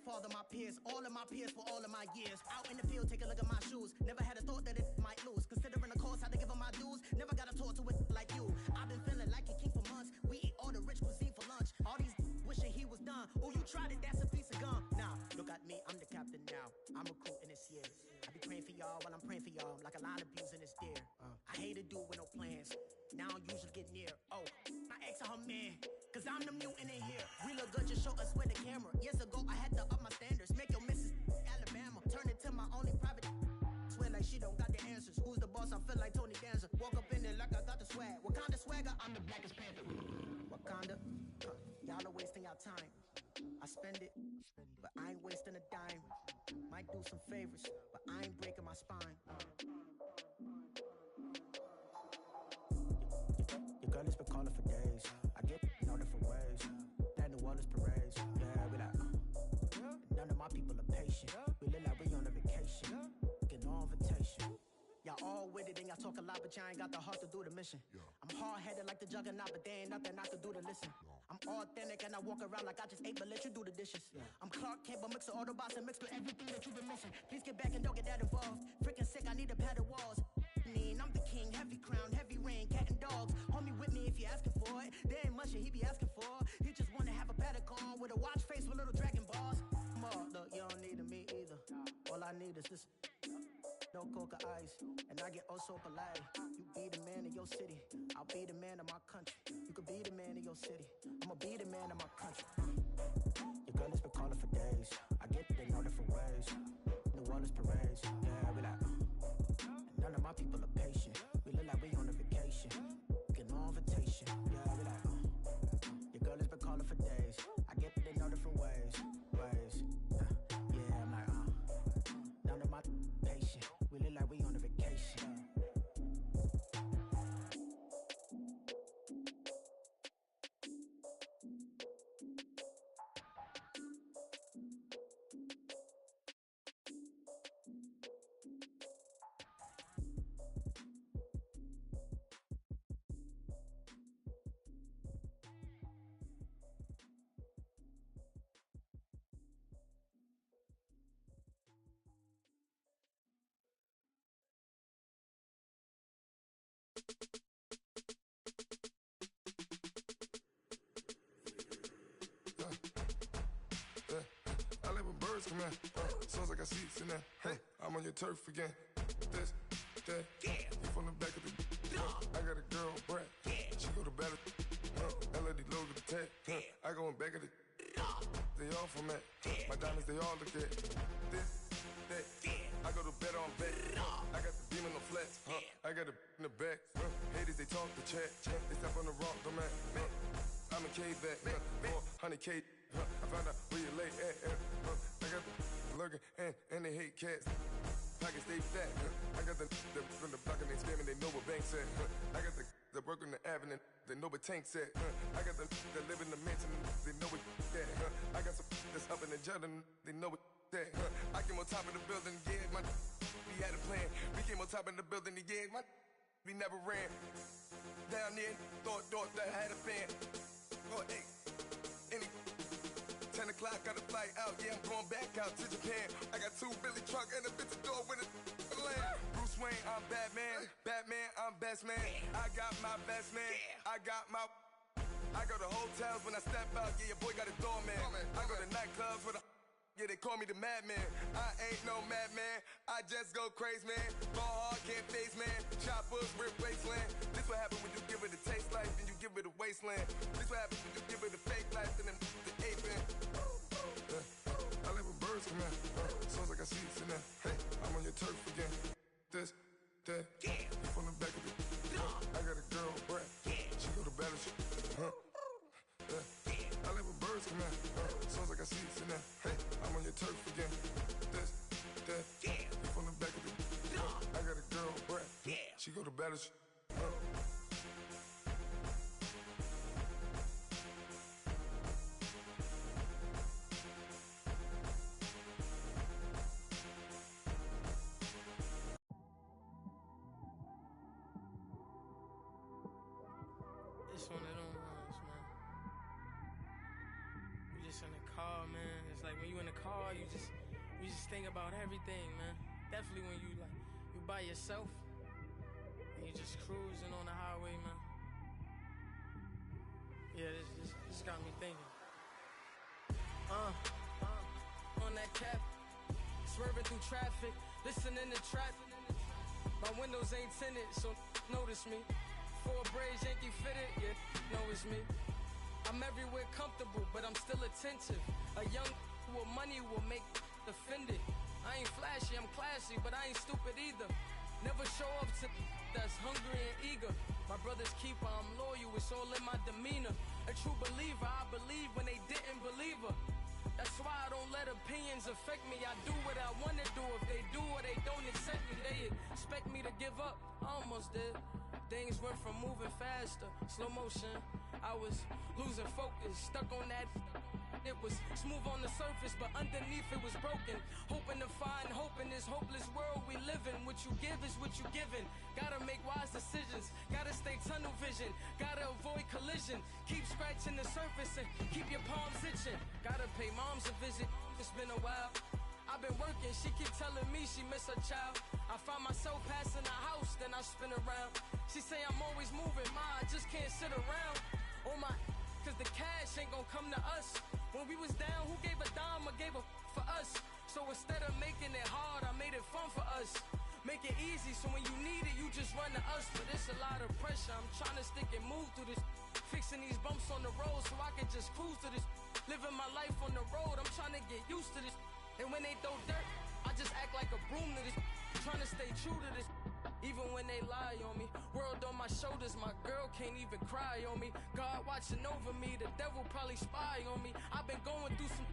father, my peers, all of my peers for all of my years. Out in the field, take a look at my shoes. Never had a thought that it might lose. Considering the cost, how to give them my dues. Never got a talk to it like you. I've been feeling like a king for months. We eat all the rich cuisine for lunch. All these wishing he was done. Oh, you tried it, that's a piece of gum. Nah, look at me, I'm the captain now. I'm recruiting this year. I be praying for y'all while I'm praying for y'all. Like a line abusing this deer. I hate a dude with no plans. Now I don't usually get near. Oh, my ex and her man. Cause I'm the mutant in here. We look good, just show us where the camera. Years ago, I had to up my standards. Make your missus Alabama. Turn it to my only private. Swear like she don't got the answers. Who's the boss? I feel like Tony Danza. Walk up in there like I got the swag. Wakanda swagger, I'm the blackest panther. Wakanda, y'all are wasting your time. I spend it, but I ain't wasting a dime. Might do some favors, but I ain't breaking my spine. Your girl has been calling for days. I get all different ways. That New Orleans parades. Yeah, we like, none of my people are patient. We look like we on a vacation. Get no invitation. Y'all all with it and y'all talk a lot, but y'all ain't got the heart to do the mission. I'm hard-headed like the juggernaut, but there ain't nothing I can do to listen. I'm authentic and I walk around like I just ate, but let you do the dishes. I'm Clark Kent, but mix the Autobots and mix with everything that you've been missing. Please get back and don't get that involved. Freaking sick, I need a padded walls. I'm the king, heavy crown, heavy rain, cat and dogs. Homie with me if you're asking for it. There ain't much that he be asking for. He just wanna have a paddock on with a watch face with little dragon balls. Look, you don't need me either. All I need is this. No coca ice, and I get oh so polite. You be the man of your city, I'll be the man of my country. You could be the man of your city, I'ma be the man of my country. Your girl has been calling for days. I get it in all different ways. New Orleans parades, yeah, we like. None of my people are patient. We look like we on a vacation. Get no invitation, yeah, we like. Your girl has been calling for days. I get it in all different ways. Yeah, I'm like, none of my patient. We look like we on a vacation. Come in, sounds like I seats in there. Hey, I'm on your turf again. This, that, yeah. You from the back of the. I got a girl, Brad. Yeah. She go to battle. LED logo the tag. I go in back of the. They all from that. My diamonds, they all look at. This, that. I go to bed on bed. I got the beam in the flats. I got it in the back. Haters, they talk the chat. They step on the rock, the man. I'm a K-back. 400K. I found out where you lay at. I got the lurking and they hate cats. Pockets stay fat. I got the from the block and they scamming, they know what banks at. I got the work on the avenue, they know what tanks at. I got the that live in the mansion, they know what that. I got some that's up in the Jordan, they know what that. I came on top of the building, yeah, my we had a plan. We came on top of the building, yeah, my we never ran. Down there, thought that I had a fan. Oh, hey, any 10 o'clock, got a flight out, yeah, I'm going back out to Japan. I got 2 Billy truck and a bitch door with a land. Bruce Wayne, I'm Batman. Batman, I'm best man. I got my best man. I got my. I go to hotels when I step out, yeah, your boy got a doorman. I go to nightclubs with a. Yeah, they call me the madman. I ain't no madman. I just go crazy, man. Ball hard, can't face, man. Choppers, rip wasteland. This what happen when you give it a taste life and you give it a wasteland. This what happen when you give it a fake life and then the ape. I live with birds come in. Sounds like I see it in there. Hey, I'm on your turf again. This, that. Yeah. You from the back of the. I got a girl, Brad. Yeah. She go to battle. I live with birds come in. Sounds like I see it in there. Hey, I'm on your turf again. This, that. Yeah. You from the back of the. I got a girl, Brad. Yeah. She go to battle. It's one of them ones, man. You just in the car, man. It's like when you in the car think about everything, man. Definitely when you by yourself and you just cruising on the highway, man. Yeah, this got me thinking. On that cap, swerving through traffic, listening to trap. My windows ain't tinted, so notice me. Four braids, Yankee fitted, yeah, know it's me. I'm everywhere comfortable, but I'm still attentive. A young with money will make offended. I ain't flashy, I'm classy, but I ain't stupid either. Never show up to that's hungry and eager. My brother's keeper, I'm loyal, it's all in my demeanor. A true believer, I believe when they didn't believe her. That's why I don't let opinions affect me. I do what I want to do. If they do or they don't accept me, they expect me to give up. I almost did. Things went from moving faster, slow motion. I was losing focus, stuck on that. It was smooth on the surface, but underneath it was broken. Hoping to find hope in this hopeless world we live in. What you give is what you given. Gotta make wise decisions. Gotta stay tunnel vision. Gotta avoid collision. Keep scratching the surface and keep your palms itching. Gotta pay moms a visit. It's been a while. I've been working, she keep telling me she miss her child. I find myself passing the house, then I spin around. She say I'm always moving, ma, I just can't sit around. Oh my, cause the cash ain't gon' come to us. When we was down, who gave a dime or gave a for us? So instead of making it hard, I made it fun for us. Make it easy, so when you need it, you just run to us. But it's a lot of pressure, I'm trying to stick and move through this. Fixing these bumps on the road so I can just cruise to this. Living my life on the road, I'm trying to get used to this. And when they throw dirt, I just act like a broom to this. Trying to stay true to this. Even when they lie on me. World on my shoulders, my girl can't even cry on me. God watching over me, the devil probably spy on me. I've been going through some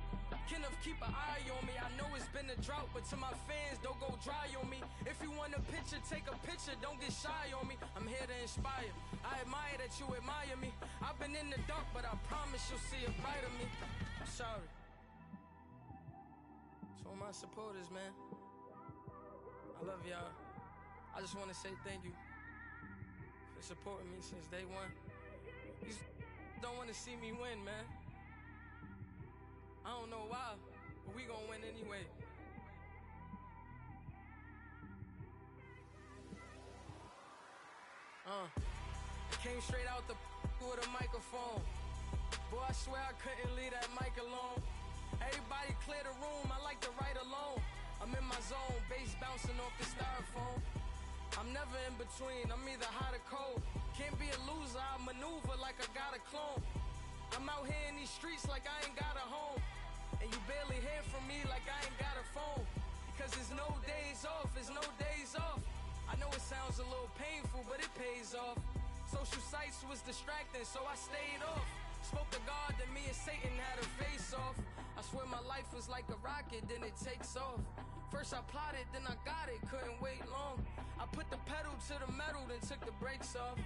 Kenneth, keep an eye on me. I know it's been a drought, but to my fans, don't go dry on me. If you want a picture, take a picture, don't get shy on me. I'm here to inspire. I admire that you admire me. I've been in the dark, but I promise you'll see a bright of me. I'm sorry. To all my supporters, man, I love y'all. I just want to say thank you for supporting me since day one. You don't want to see me win, man. I don't know why, but we gonna win anyway. Came straight out the with a microphone. Boy, I swear I couldn't leave that mic alone. Everybody clear the room, I like to write alone. I'm in my zone, bass bouncing off the styrofoam. I'm never in between, I'm either hot or cold. Can't be a loser, I maneuver like I got a clone. I'm out here in these streets like I ain't got a home. And you barely hear from me like I ain't got a phone. Because there's no days off, there's no days off. I know it sounds a little painful, but it pays off. Social sites was distracting, so I stayed off. Spoke to God that me and Satan had a face off. I swear my life was like a rocket, then it takes off. First I plotted, then I got it, couldn't wait long. I put the pedal to the metal, then took the brakes off.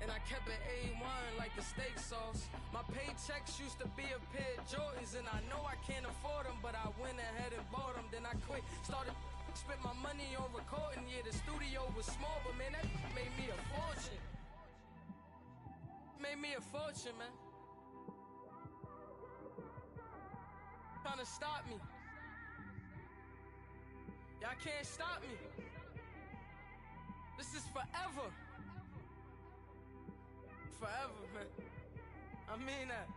And I kept it A1 like the steak sauce. My paychecks used to be a pair of Jordans, and I know I can't afford them, but I went ahead and bought them. Then I quit, started spent my money on recording. Yeah, the studio was small, but man, that made me a fortune. Made me a fortune, man. Trying to stop me. Y'all can't stop me. This is forever. Forever, man. I mean that.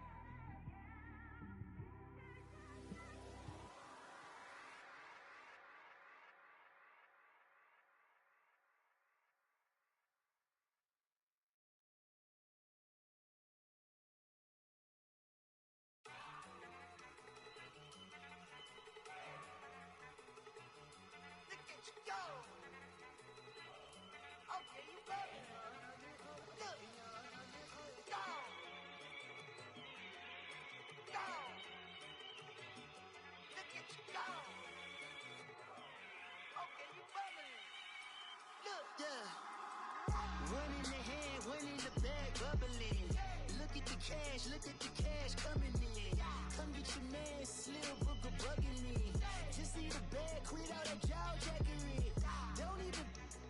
One in the hand, one in the bag, bubbling. Look at the cash coming in. Come get your man, Slim Booker bugging me. Just need a bag, quit all that jaw jackery. Don't even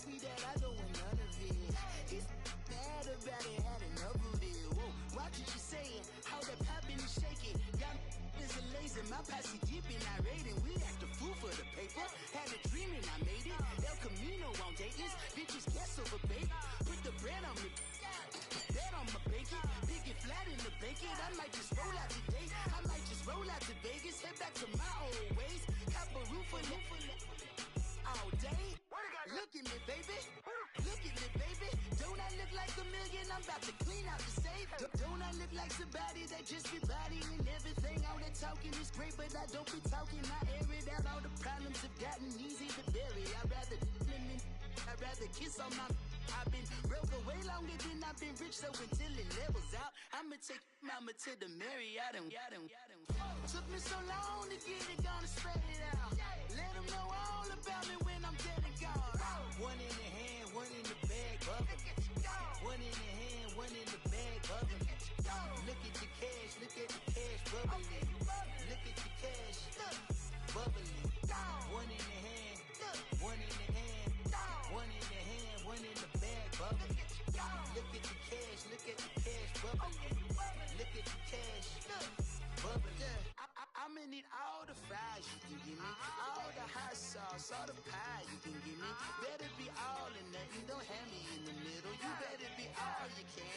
me that I don't want none of it. He's mad about it, had enough of it. Whoa, watch what you saying, how that poppin' and shaking. Y'all is a lazy, my posse dipping, I raiding. We act a fool for the pay. Let's head back to my old ways. Have a roof for all day. Look at me, baby. Look at me, baby. Don't I look like a million? I'm about to clean out the safe. Don't I look like somebody that just be bodying everything? All that talking is great, but I don't be talking. I air it out. All the problems have gotten easy to bury. I'd rather kiss on my. I've been broke away longer than I've been rich, so until it levels out, I'ma take mama to the Marriott and took me so long to get it, gonna spread it out. Let them know all about me when I'm dead and gone. One in the hand, one in the bag, bubbling. One in the hand, one in the bag, bubbling. Look at the cash, bubbling. Look at the cash, bubbling. One in the hand, one in the hand, one in the hand, one in the bag, bubbling. Look at the cash, bubbling. Look at the cash, bubbling. I'ma need all the fries you can give me, all the hot sauce, all the pie you can give me. Better be all or nothing, don't have me in the middle. You better be all you can,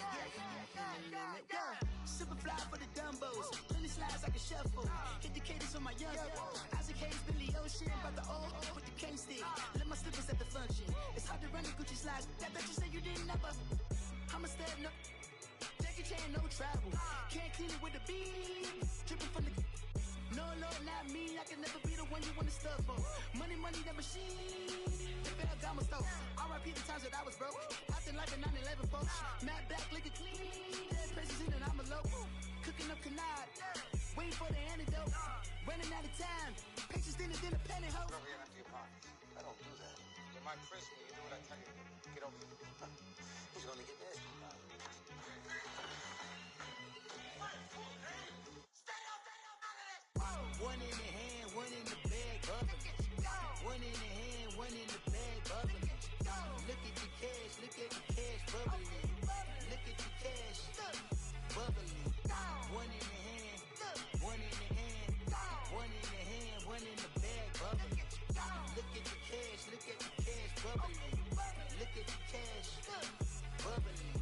yeah. Super fly for the dumbos, plenty slides like a shuffle. Hit the cadence for my young Isaac Hayes, Billy Ocean, about the old with the cane stick. Let my slippers at the function. It's hard to run the Gucci slides. That bet you say you didn't never. I'ma step no. Jackie Chan, no travel. Can't clean it with the beat. Dripping from the. No, Lord, not me. I can never be the one you want to stuff for. Money, that machine. The Ferragamo stove. R.I.P. the times that I was broke. Acting like a 9/11 folks. Matte back, looking clean. Dead presents in an envelope. Cooking up canard. Waiting for the antidote. Running out of time. Pictures thinner than a pantyhose. Over here after your party. I don't do that. You're my Chris when you do what I tell you to. Get over here. He's gonna get this. One in the hand, one in the bag, bubbling. One in the hand, one in the bag, bubbling. Look at the cash, bubbling. Look at the cash, bubbling. One in the hand, one in the hand, one in the hand, one in the bag, bubbling. Look at the cash, bubbling. Look at the cash, bubbling.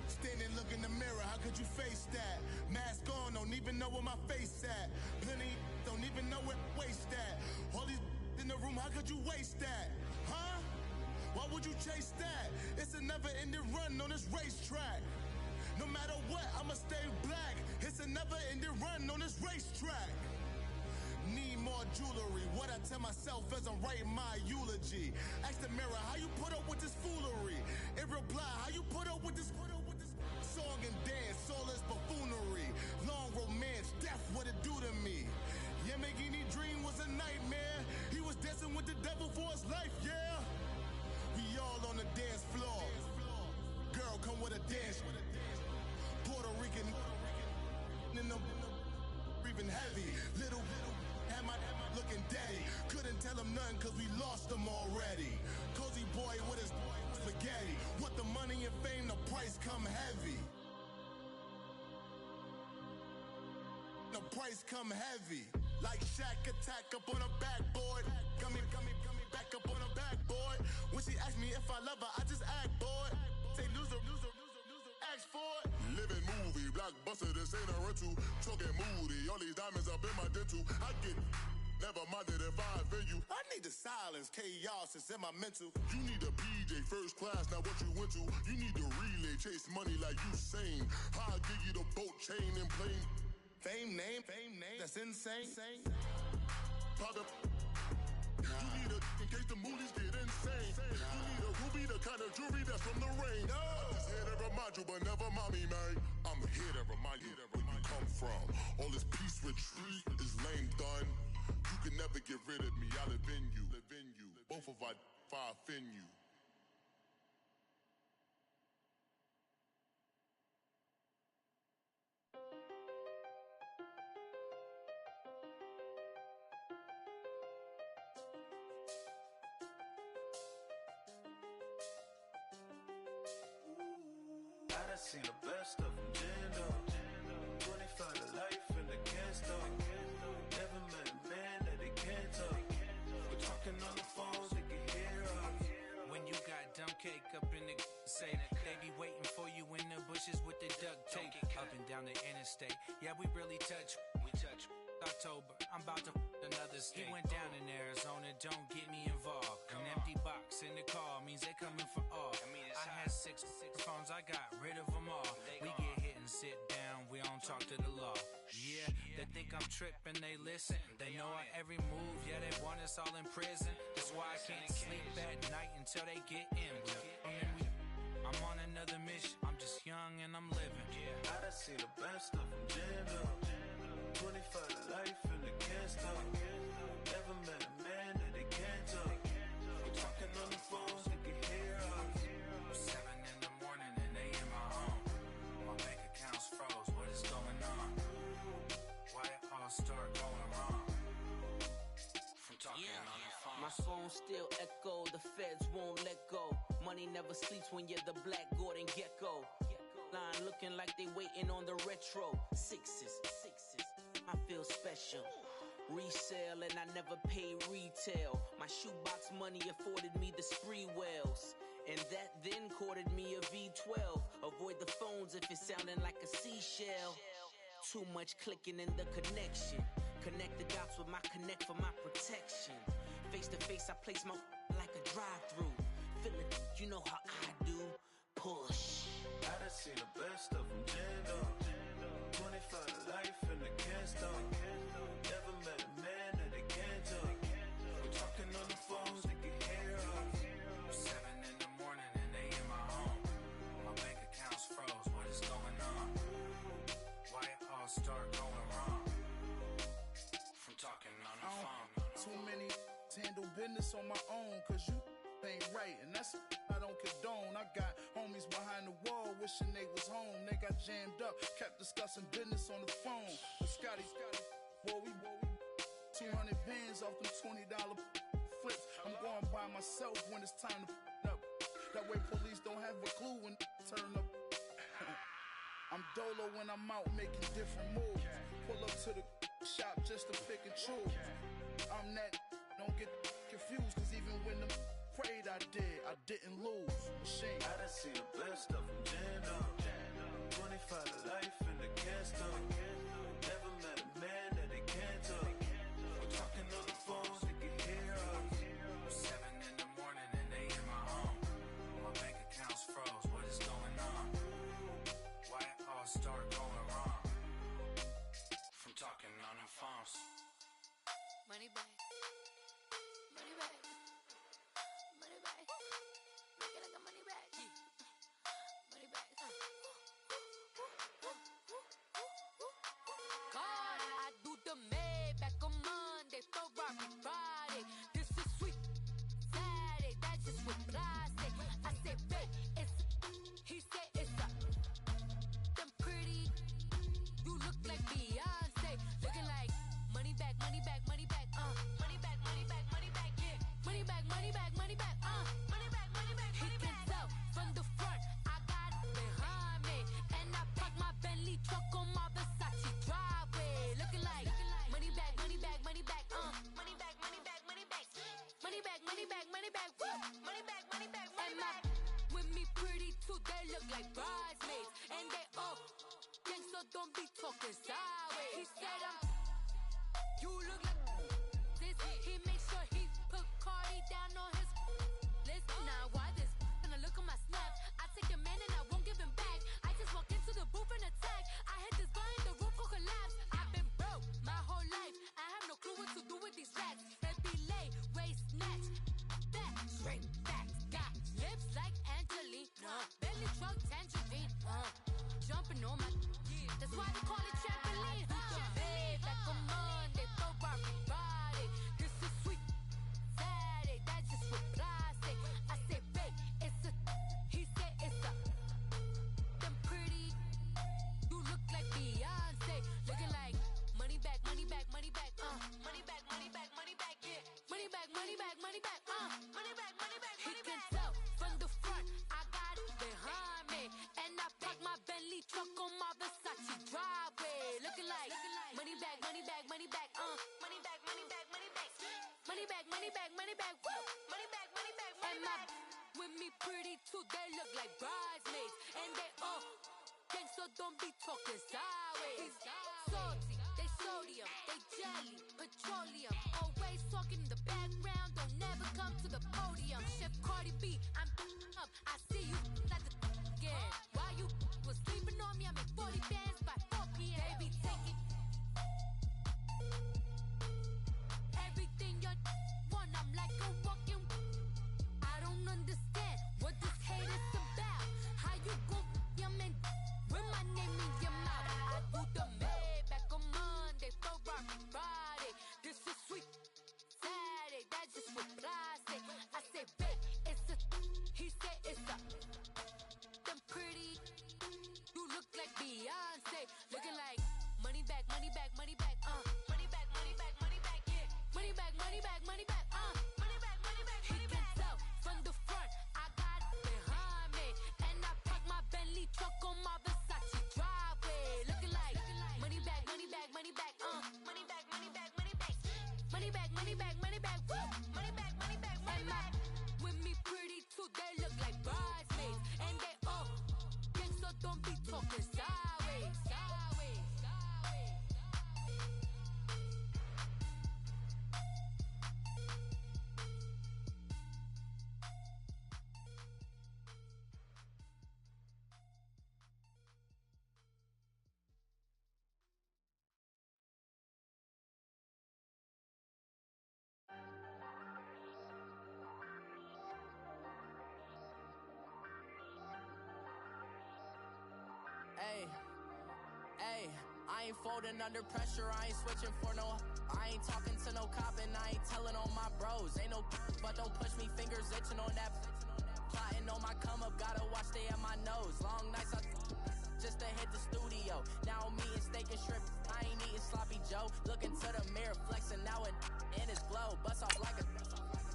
Standing, look in the mirror, how could you face that? Mask on, don't even know where my face at. Plenty, don't even know where waste at. All these in the room, how could you waste that? Huh? Why would you chase that? It's a never-ending run on this racetrack. No matter what, I'ma stay black. It's a never-ending run on this racetrack. Need more jewelry. What I tell myself as I'm writing my eulogy. Ask the mirror, how you put up with this foolery? In reply, how you put up with this song and dance, soulless buffoonery. Long romance, death, what it do to me? Yamagini dream was a nightmare. He was dancing with the devil for his life, yeah. We all on the dance floor. Girl, come with a dance. Puerto Rican in them breathing heavy. Little am I looking daddy. Couldn't tell him nothing cause we lost him already. Cozy boy with his spaghetti. Want the money and fame, the price come heavy. The price come heavy. Like Shaq attack up on a backboard. Gummy, back up on a backboard. When she asked me if I love her, I just act bored. Say loser, ask for it. Living movie, blockbuster, this ain't a rental. Talking moody, all these diamonds up in my dental. I get never minded if I offend you. I need the silence, chaos is in my mental. You need a BJ, first class, not what you went to. You need the relay, chase money like you sane. I'll give you the boat, chain, and plane. Fame name, that's insane. Pop up. You need a, in case the movies get insane. You need a ruby, the kind of jewelry that's from the rain. No. I'm just here to remind you, but never mommy, man. I'm here to remind you where you come from. All this peace retreat is lame done. You can never get rid of me, I live in you. Both of our fire offend you. done seen the best of them, Jando. 25 to life in the can't stop. Never met a man that they can't talk. We're talking on the phones, they can hear us. When you got dumb cake up in the say that they be waiting for you in the bushes with the duct tape up and down the interstate. Yeah, we really touch. We touch. October, I'm about to another state. He went down in Arizona, don't get me involved. An empty box in the car means they coming for all. I had six phones, I got rid of them all. We get hit and sit down, we don't talk to the law. Yeah, they think I'm tripping, they listen. They know our every move, yeah, they want us all in prison. That's why I can't sleep at night until they get in. I'm on another mission, I'm just young and I'm living. I done seen the best of them, Jando. 25 to life in the can't stop. Never met a man that they can't talk. We're talking on the phones, they can hear us. 7 in the morning and they in my home. My bank account's froze, what is going on? Why it all start going wrong? From talking on the phone. My phone still echo, the feds won't let go. Money never sleeps when you're the Black Gordon Gecko. Line looking like they waiting on the retro. Sixes, I feel special. Resale and I never pay retail. My shoebox money afforded me the spree wells. And that then courted me a V12. Avoid the phones if it's sounding like a seashell. Too much clicking in the connection. Connect the dots with my connect for my protection. Face to face I place my like a drive-through. Feel it, you know how I do. Push. I done seen the best of them, Jando. 25 to life in the can't stop. Never met a man that they can't talk. We're talking on the phones, they can hear us. 7 in the morning and they in my home. My bank account's froze, what is going on? Why it all start going wrong? From talking on the phone. Too many handle business on my own, cause you ain't right, and that's I don't condone. I got homies behind the wall wishing they was home. They got jammed up, kept discussing business on the phone. But Scotty, boy, we 200 bands off them $20 flips. I'm going by myself when it's time to up. That way police don't have a clue when turn up. I'm dolo when I'm out making different moves. Pull up to the shop just to pick and choose. I'm that, don't get confused, cause even when the prayed I didn't lose. Machine. I done seen the best of them, Jando. 25 to life in the can't stop. Never met a man that they can't talk. We're talking on the phones, they can hear us. 7 in the morning and they in my home. My bank account's froze, what is going on? Why it all start going wrong? From talking on the phones. Money back. Money back. Money back. Make it like a money back. Money back. God, I do the Maybach on Monday, Ferrari Friday. This is sweet Saturday, that's just with plastic. I said, babe, it's he said it's a them pretty. You look like Beyonce, looking like money back, money back, money back, money back, money back, money back, yeah, money back, money back, money back, money back, money back, money back. He can tell from the front, I got it behind me, and I park my Bentley truck on my Versace driveway, looking like money back, money back, money back, money back, money back, money back, money back, money back, money back, money back, money back, money back. With me pretty too, they look like bridesmaids, and they all gang, so don't be talking sideways. He said you look like this. He make sure he put Cardi down on his list. Now why this? Gonna look on my snap. I take a man and I won't give him back. I just walk into the booth and attack. I hit this guy in the roof will collapse. I've been broke my whole life. I have no clue what to do with these racks. Heavy lay, waist snatch, back straight back. Got lips like Angelina, belly truck tangerine. Jumping on my, that's why they call it trampoline. Back on Monday, Ferrari Friday. This is sweet Saturday, that's just with plastic. I say, babe, it's a, he said it's a, them pretty. You look like Beyonce, looking like money back, money back, money back, money back, money back, money back, yeah, money back, money back, money back, money back, money back, money back. He can tell from the front, I got it behind me, and I park my Bentley truck on my Versace driveway. Looking like money bag, money bag, money bag, money bag, money bag, money bag, money bag, money bag, money bag, woo, money bag, money bag, money bag. With me pretty too, they look like bridesmaids, and they all gang, so don't be talking sideways. Salty, they sodium, they jelly, petroleum. Always talking in the background, don't never come to the podium. Chef Cardi B, I'm up, I see you at the again. While you was sleeping on me, I make 40 bands by 4 p.m. Baby, take it. Everything you want, I'm like a walking. I don't understand what this hate is about. How you go your man with my name in your mouth? I do the Maybach on Monday, Throw Rock Friday. This is sweet Saturday, that's just what I say. I say, babe, it's a. He said it's a. Them pretty. You look like Beyonce, looking like money bag, money bag, money bag, money bag, money bag, money bag, yeah, money bag, money bag, money bag, money bag, money bag. He can tell from the front, I got it behind me, and I park my Bentley truck on my Versace driveway, looking like money bag, money bag, money bag, money bag, money bag, money bag, money bag, money bag, money bag, woo, money bag, money bag, money bag. With me pretty too, they look like bridesmaids, and they all gang, so don't be talking sideways, sideways, sideways. Hey, I ain't folding under pressure, I ain't switching for no. I ain't talking to no cop and I ain't telling on my bros. Ain't no but don't push me, fingers itching on that. Plotting on my come up, gotta watch stay at my nose. Long nights I just to hit the studio. Now I'm eating steak and shrimp, I ain't eating sloppy Joe. Looking to the mirror, flexing now it in his glow. Bust off like a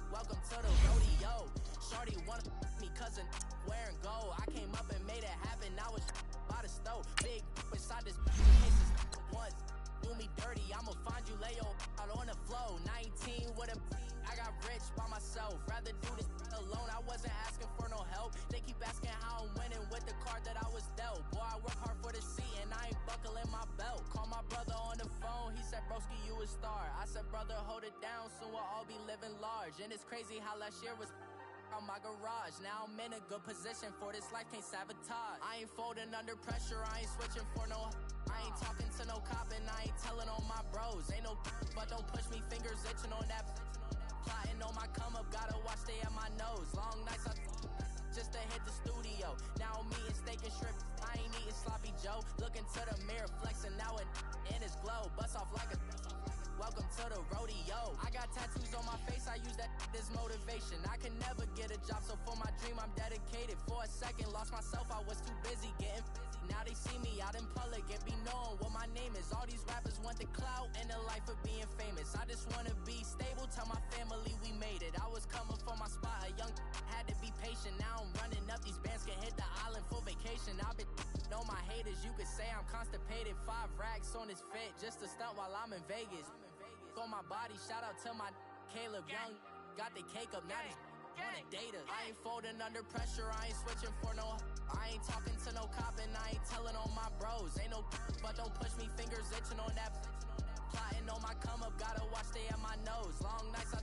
welcome to the rodeo. Shorty wanna me cousin wearing gold. I came up and made it happen, I was by the stove. Big inside this cases once. Do me dirty, I'ma find you, lay your out on the floor. 19 with a I got rich by myself. Rather do this alone, I wasn't asking for no help. They keep asking how I'm winning with the card that I was dealt. Boy, I work hard for the seat and I ain't buckling my belt. Call my brother on the phone, he said, broski, you a star. I said, brother, hold it down, soon we'll all be living large. And it's crazy how last year was on my garage. Now I'm in a good position for this life, can't sabotage. I ain't folding under pressure, I ain't switching for no. I ain't talking to no cop and I ain't telling on my bros. Ain't no but don't push me, fingers itching on that. Plotting on my come up, gotta watch stay at my nose. Long nights I just to hit the studio. Now I'm eating steak and shrimp, I ain't eating sloppy Joe. Looking to the mirror, flexing now it in his glow. Bust off like a welcome to the rodeo. I got tattoos on my face, I use that as motivation. I can never get a job, so for my dream I'm dedicated. For a second, lost myself, I was too busy getting busy. Now they see me out in public and be knowing what my name is. All these rappers want the clout and the life of being famous. I just wanna be stable, tell my family we made it. I was coming for my spot, a young had to be patient. Now I'm running up, these bands can hit the island for vacation. I've been know my haters, you could say I'm constipated. 5 racks on his fit, just to stunt while I'm in Vegas. On my body, shout out to my Caleb Young. Got the cake up, now he's on a data. I ain't folding under pressure, I ain't switching for no. I ain't talking to no cop and I ain't telling on my bros. Ain't no but don't push me, fingers itching on that. Plotting on my come up, gotta watch stay at my nose. Long nights I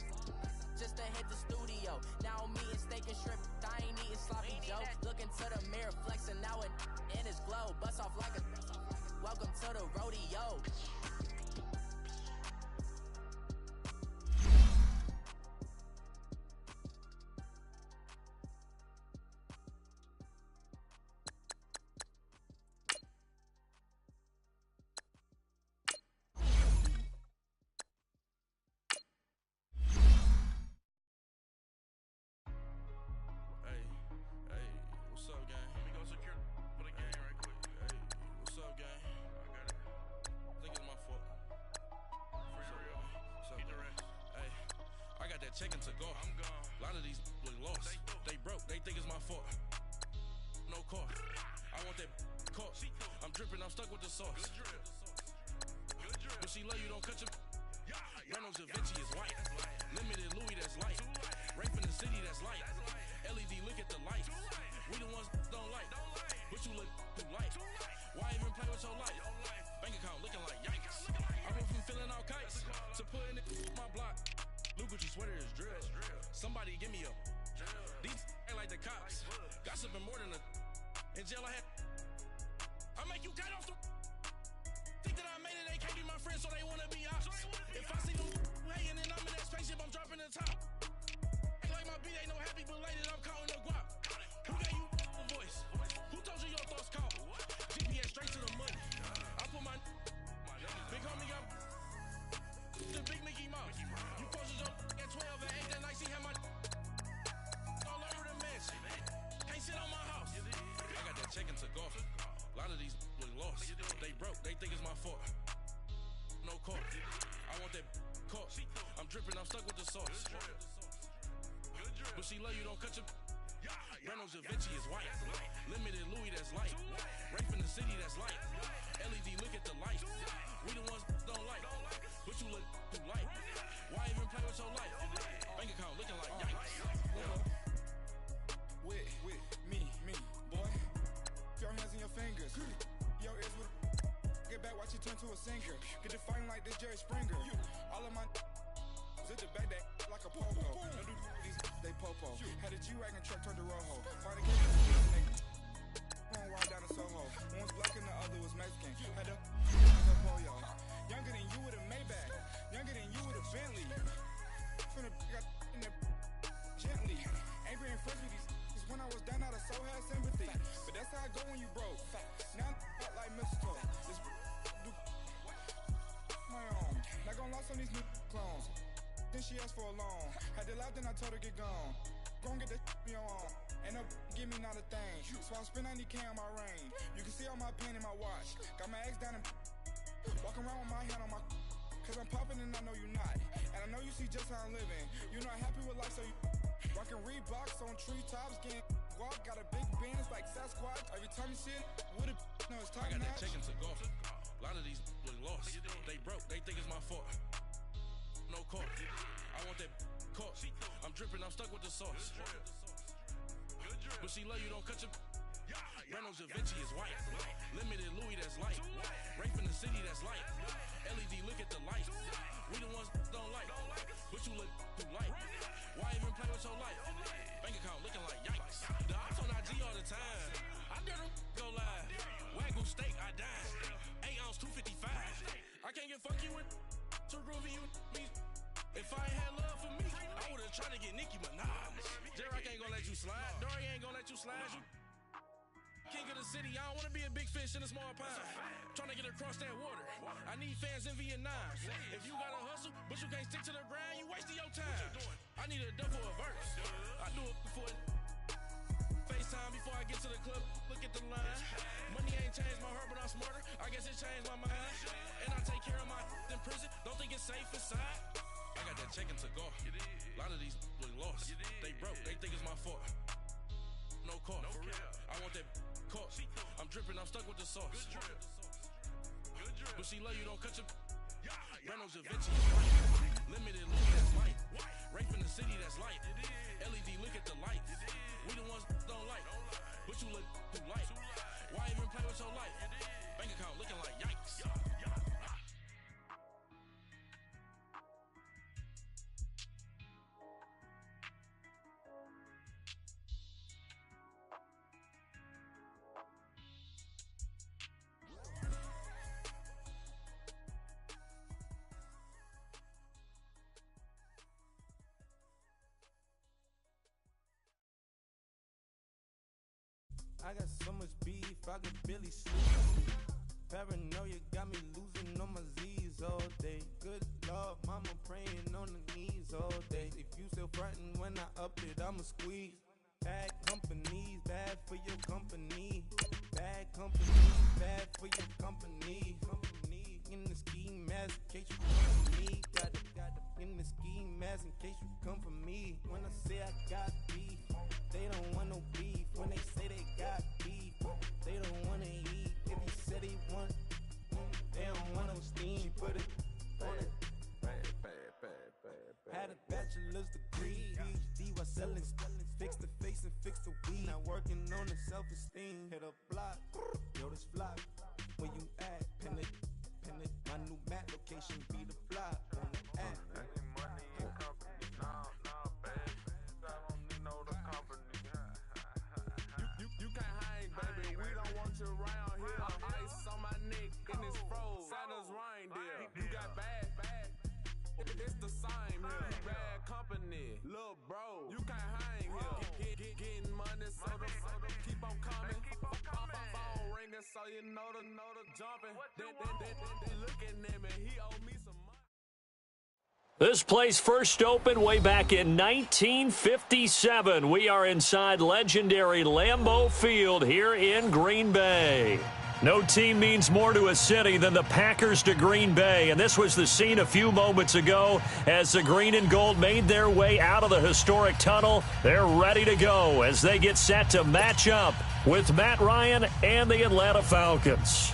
just to hit the studio. Now I'm eating steak and shrimp, I ain't eating sloppy Joe. Looking to the mirror, flexing now it in his glow. Bust off like a welcome to the rodeo. dripping, I'm stuck with the sauce. But she love you, don't cut your. Reynolds Da Vinci is white. Limited Louis, that's light. Rape in the city, that's light. LED, look at the lights. We the ones don't like. But you look too light. Why even play with your life? Bank account looking like yikes. I went from filling out kites to putting it in my block. Look what you sweater is drill. Somebody give me a. These ain't like the cops. Gossiping more than a. In jail I had. I make you cut off the. Think that I made it, they can't be my friends, so they wanna be ops. If I see them hanging and I'm in that spaceship, I'm dropping the top. Ain't like my beat ain't no happy belated, I'm counting the guap. Who gave you a voice? Who told you your thoughts count? GPS straight to the money. I put my big homie got the big Mickey Mouse. You posted up at 12 and 8 that night, she had my all over the mansion. Can't sit on my house. I got that check and took off. A lot of these look lost. They broke, they think it's my fault. No court. I want that caught. I'm dripping, I'm stuck with the sauce. But she love you, don't cut your. Reynolds Da Vinci is white. Limited Louis, that's light. Rape in the city, that's light. LED, look at the lights. We the ones don't like. But you look too light. Why even play with your life? Bank account looking like yikes. With me, boy. Your hands and your fingers. Your ears with get back, watch you turn to a singer. Get to fighting like this Jerry Springer. All of my zip the back that like a popo. No do these they popo. Had a G-Wagon truck turned to Rojo. Find a case one ride down to Soho. One was black and the other was Mexican. Had a polio. Younger than you with a Maybach. Younger than you with a Bentley. From the got in the gently. Ain't being friends with these. When I was down out of soul had sympathy. But that's how it go when you broke. Now I'm like mistletoe. This do my own. Not gonna lost on these new clones. Then she asked for a loan. Had to laugh, then I told her get gone. Gon' get that me on. And up give me not a thing. So I spend 90K on my ring. You can see all my pain in my watch. Got my ex down and walking around with my hand on my. Cause I'm popping and I know you not. And I know you see just how I'm living. You're not happy with life, so you rockin' Reeboks on treetops, getting guap, got a big Benz like Sasquatch. Every time you see it, with a no, it's time. I got that check and took off. A lot of these look lost. They broke, they think it's my fault. No court. I want that caught. I'm dripping, I'm stuck with the sauce. But she love you, don't cut your. Reynolds Da Vinci is white. Limited Louis, that's light. Rape in the city, that's light. LED, look at the lights. We the ones don't like. But you look too light. Why even play with your life? Bank account looking like yikes. The ops on IG all the time. I dare them go live. Wagyu steak, I died. 8 ounce, 255. I can't get fuck you with too groovy you me. If I ain't had love for me, I would've tried to get Nicki Minaj. J-Rock ain't gonna let you slide. Dory ain't gonna let you slide. You king of the city, I don't wanna be a big fish in a small pond. Trying to get across that water. I need fans in Vietnam. If you gotta hustle, but you can't stick to the grind, you wasting your time. I need a dub for a verse. I do it for FaceTime before I get to the club. Look at the line. Money ain't changed my heart, but I'm smarter. I guess it changed my mind. And I take care of my in prison. Don't think it's safe inside. I got that check and took off. A lot of these look lost. They broke, they think it's my fault. No court. I want that caught. I'm dripping, I'm stuck with the sauce. But she love you, don't cut your. Reynolds Da Vinci is white. Limited Louis, that's light. Rape in the city, that's light. LED, look at the lights. We the ones don't like. But you look too light. Why even play with your life? Bank account looking like yikes. I got so much beef, I could barely sleep. Paranoia got me losing on my Z's all day. Good Lord, mama praying on the knees all day. If you still frontin' when I up it, I'ma squeeze. Bad companies, bad for your company. Bad companies, bad for your company. In the ski mask, in case you come for me. Got in the ski mask, in case you come for me. When I say I got beef, they don't want no beef. When they say they got beef, they don't wanna eat. If you said he selling. Fix the face and fix the weed. Not working on the self-esteem. Hit a block, yo, this flop. Where you at? Pin it. My new mat location be the flop on the app. You can't hang, baby. We don't want you around here. Ice on my neck in this froze. Santa's reindeer. You got bad. It's the same here. Bad company. Look, bro. You can't hang here. Getting money, so the keep on coming. Phone ringing, so you know the jumping. They looking at me. He owe me some money. This place first opened way back in 1957. We are inside legendary Lambeau Field here in Green Bay. No team means more to a city than the Packers to Green Bay, and this was the scene a few moments ago as the green and gold made their way out of the historic tunnel. They're ready to go as they get set to match up with Matt Ryan and the Atlanta Falcons.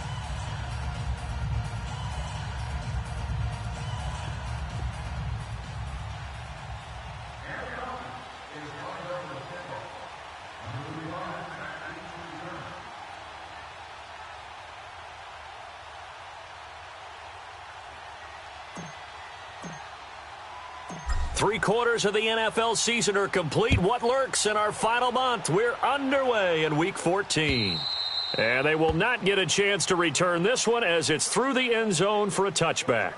Three-quarters of the NFL season are complete. What lurks in our final month? We're underway in Week 14. And they will not get a chance to return this one as it's through the end zone for a touchback.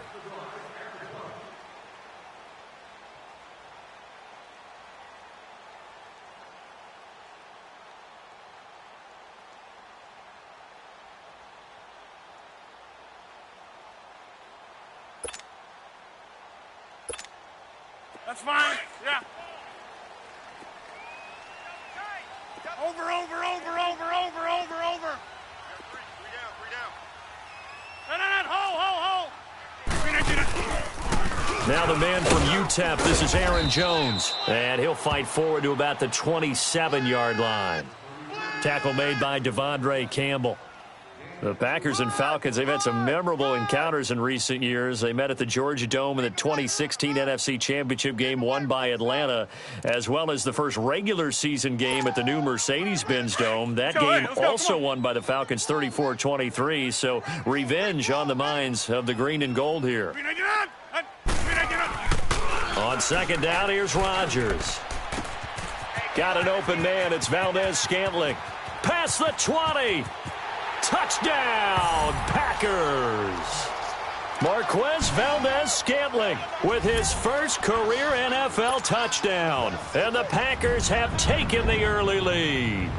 That's fine. Yeah. Over. Three down. Hold. Now the man from UTEP, this is Aaron Jones, and he'll fight forward to about the 27-yard line. Tackle made by Devondre Campbell. The Packers and Falcons, they've had some memorable encounters in recent years. They met at the Georgia Dome in the 2016 NFC Championship game won by Atlanta, as well as the first regular season game at the new Mercedes-Benz Dome. That game also won by the Falcons 34-23, so revenge on the minds of the green and gold here. On second down, here's Rodgers. Got an open man. It's Valdez-Scantling. Past the 20. Touchdown, Packers. Marquez Valdez-Scantling with his first career NFL touchdown. And the Packers have taken the early lead.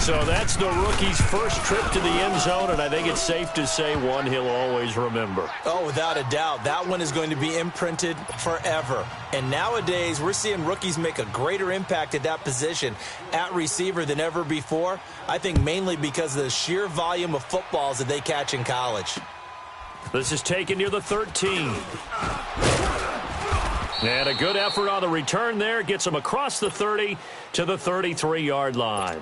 So that's the rookie's first trip to the end zone, and I think it's safe to say one he'll always remember. Oh, without a doubt. That one is going to be imprinted forever. And nowadays, we're seeing rookies make a greater impact at that position at receiver than ever before. I think mainly because of the sheer volume of footballs that they catch in college. This is taken near the 13. And a good effort on the return there. Gets him across the 30 to the 33-yard line.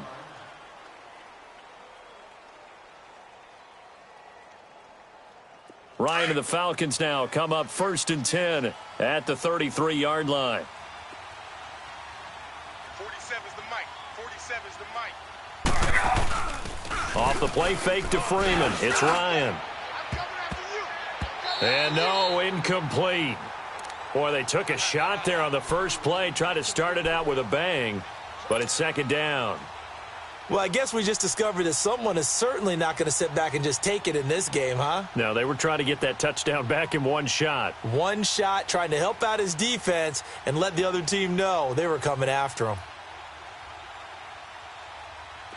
Ryan and the Falcons now come up 1st and 10 at the 33-yard line. 47's the mic. 47's the mic. Off the play fake to Freeman. It's Ryan. And no, incomplete. Boy, they took a shot there on the first play. Tried to start it out with a bang, but it's second down. Well, I guess we just discovered that someone is certainly not going to sit back and just take it in this game, huh? No, they were trying to get that touchdown back in one shot. One shot, trying to help out his defense and let the other team know they were coming after him.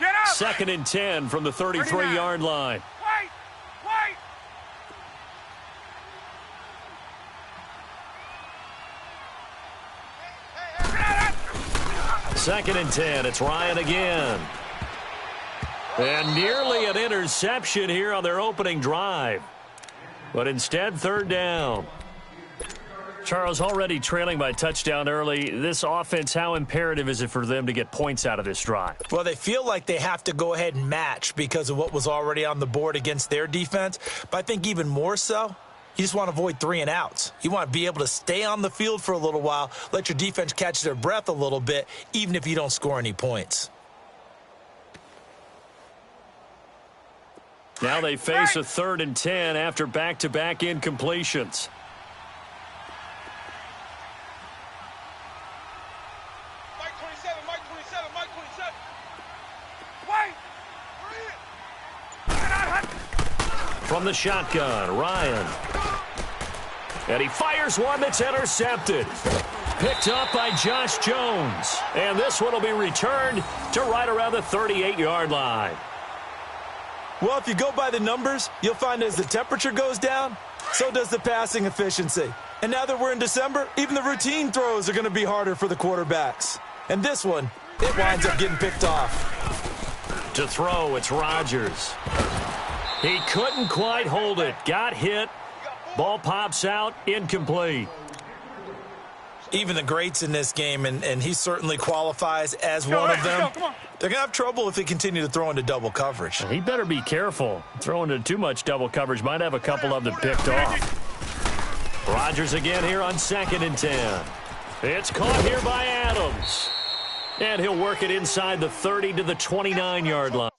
Get up! 2nd and 10 from the 33-yard line. Wait! 2nd and 10. It's Ryan again. And nearly an interception here on their opening drive. But instead, 3rd down. Charles, already trailing by touchdown early. This offense, how imperative is it for them to get points out of this drive? Well, they feel like they have to go ahead and match because of what was already on the board against their defense. But I think even more so, You just want to avoid 3 and outs. You want to be able to stay on the field for a little while, let your defense catch their breath a little bit, even if you don't score any points. Now they face a 3rd and 10 after back-to-back incompletions. Mike 27, Mike 27, Mike 27. From the shotgun, Ryan. And he fires one that's intercepted. Picked up by Josh Jones. And this one will be returned to right around the 38-yard line. Well, if you go by the numbers, you'll find as the temperature goes down, so does the passing efficiency. And now that we're in December, even the routine throws are going to be harder for the quarterbacks. And this one, it winds up getting picked off. To throw, it's Rodgers. He couldn't quite hold it. Got hit. Ball pops out. Incomplete. Even the greats in this game, and he certainly qualifies as one of them, they're going to have trouble if they continue to throw into double coverage. He better be careful. Throwing into too much double coverage might have a couple of them picked off. Rodgers again here on 2nd and 10. It's caught here by Adams. And he'll work it inside the 30 to the 29-yard line.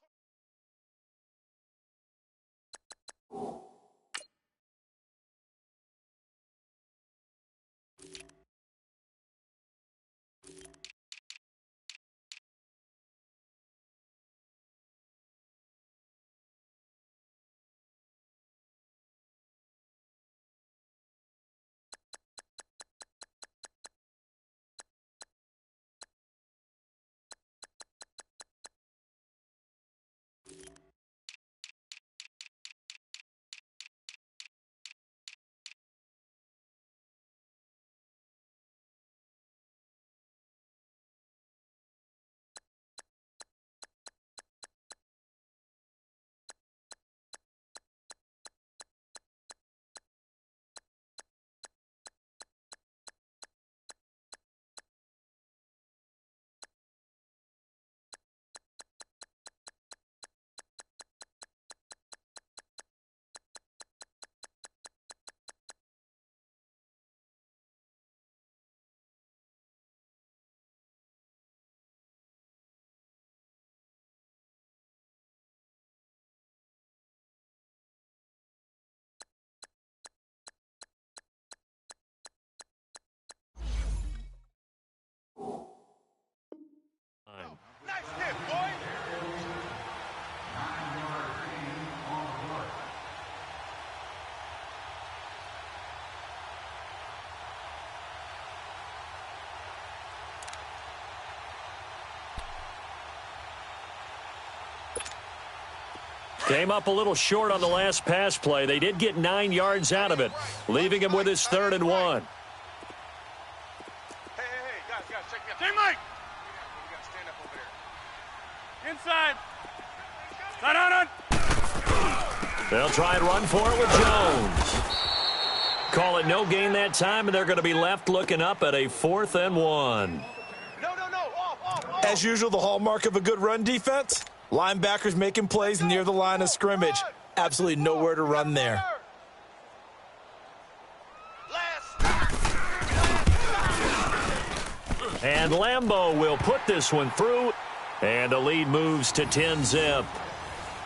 Nice hit, boy. Came up a little short on the last pass play. They did get 9 yards out of it, leaving him with his 3rd and 1. Hey, guys, check me out. Hey, Mike. We got to stand up over there. Inside. Side on. They'll try and run for it with Jones. Call it no gain that time, and they're going to be left looking up at a 4th and 1. No. Off. As usual, the hallmark of a good run defense, linebackers making plays near the line of scrimmage. Absolutely nowhere to run there. And Lambeau will put this one through, and the lead moves to 10-zip.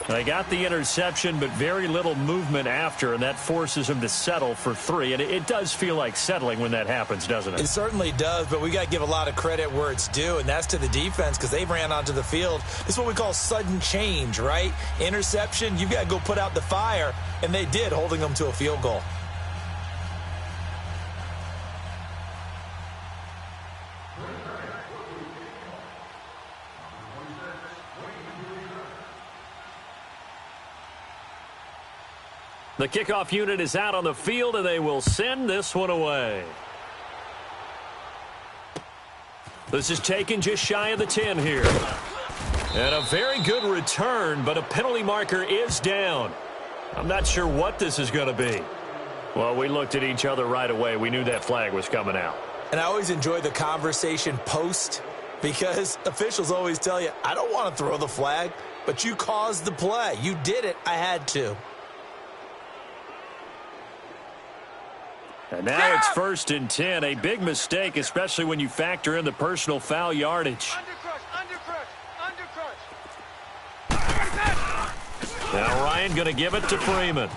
They got the interception, but very little movement after, and that forces them to settle for 3. And it does feel like settling when that happens, doesn't it? It certainly does, but we got to give a lot of credit where it's due, and that's to the defense because they ran onto the field. This is what we call sudden change, right? Interception, you've got to go put out the fire, and they did, holding them to a field goal. The kickoff unit is out on the field, and they will send this one away. This is taken just shy of the 10 here. And a very good return, but a penalty marker is down. I'm not sure what this is going to be. Well, we looked at each other right away. We knew that flag was coming out. And I always enjoy the conversation post because officials always tell you, I don't want to throw the flag, but you caused the play. You did it. I had to. And now it's 1st and 10. A big mistake, especially when you factor in the personal foul yardage. Now Ryan going to give it to Freeman.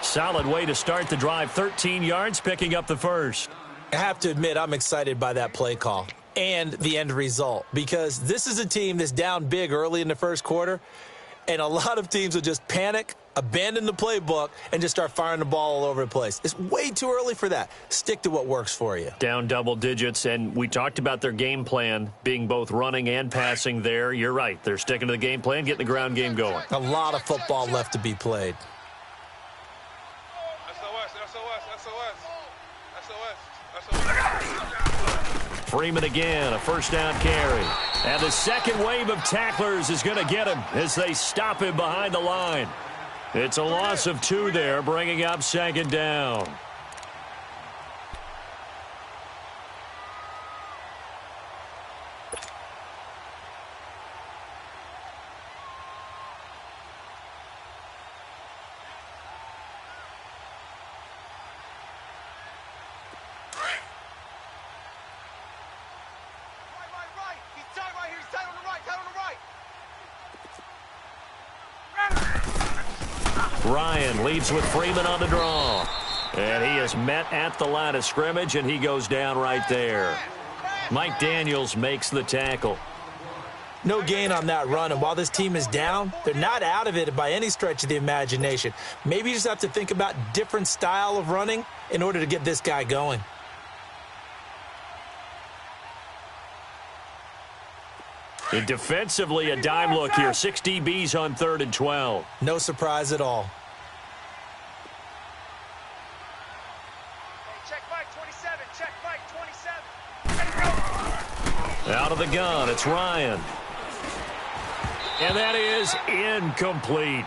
Solid way to start the drive. 13 yards, picking up the first. I have to admit, I'm excited by that play call and the end result, because this is a team that's down big early in the first quarter, and a lot of teams will just panic, abandon the playbook, and just start firing the ball all over the place. It's way too early for that. Stick to what works for you. Down double digits, and we talked about their game plan being both running and passing there. You're right. They're sticking to the game plan, getting the ground game going. A lot of football left to be played. Freeman again, a first down carry. And the second wave of tacklers is going to get him as they stop him behind the line. It's a loss of 2 there, bringing up 2nd down. Ryan leads with Freeman on the draw. And he is met at the line of scrimmage, and he goes down right there. Mike Daniels makes the tackle. No gain on that run, and while this team is down, they're not out of it by any stretch of the imagination. Maybe you just have to think about different style of running in order to get this guy going. And defensively, a dime look here. 6 DBs on 3rd and 12. No surprise at all. Check Mike 27. Check Mike 27. Out of the gun, it's Ryan. And that is incomplete.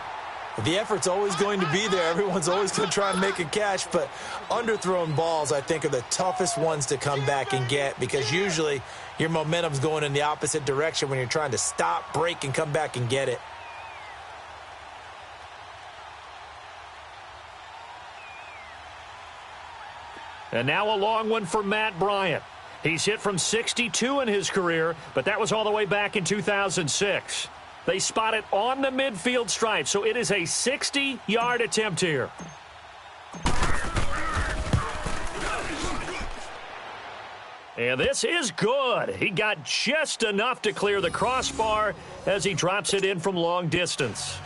The effort's always going to be there. Everyone's always going to try and make a catch, but underthrown balls, I think, are the toughest ones to come back and get, because usually your momentum's going in the opposite direction when you're trying to stop, break, and come back and get it. And now a long one for Matt Bryant. He's hit from 62 in his career, but that was all the way back in 2006. They spot it on the midfield stripe, so it is a 60-yard attempt here. And this is good. He got just enough to clear the crossbar as he drops it in from long distance.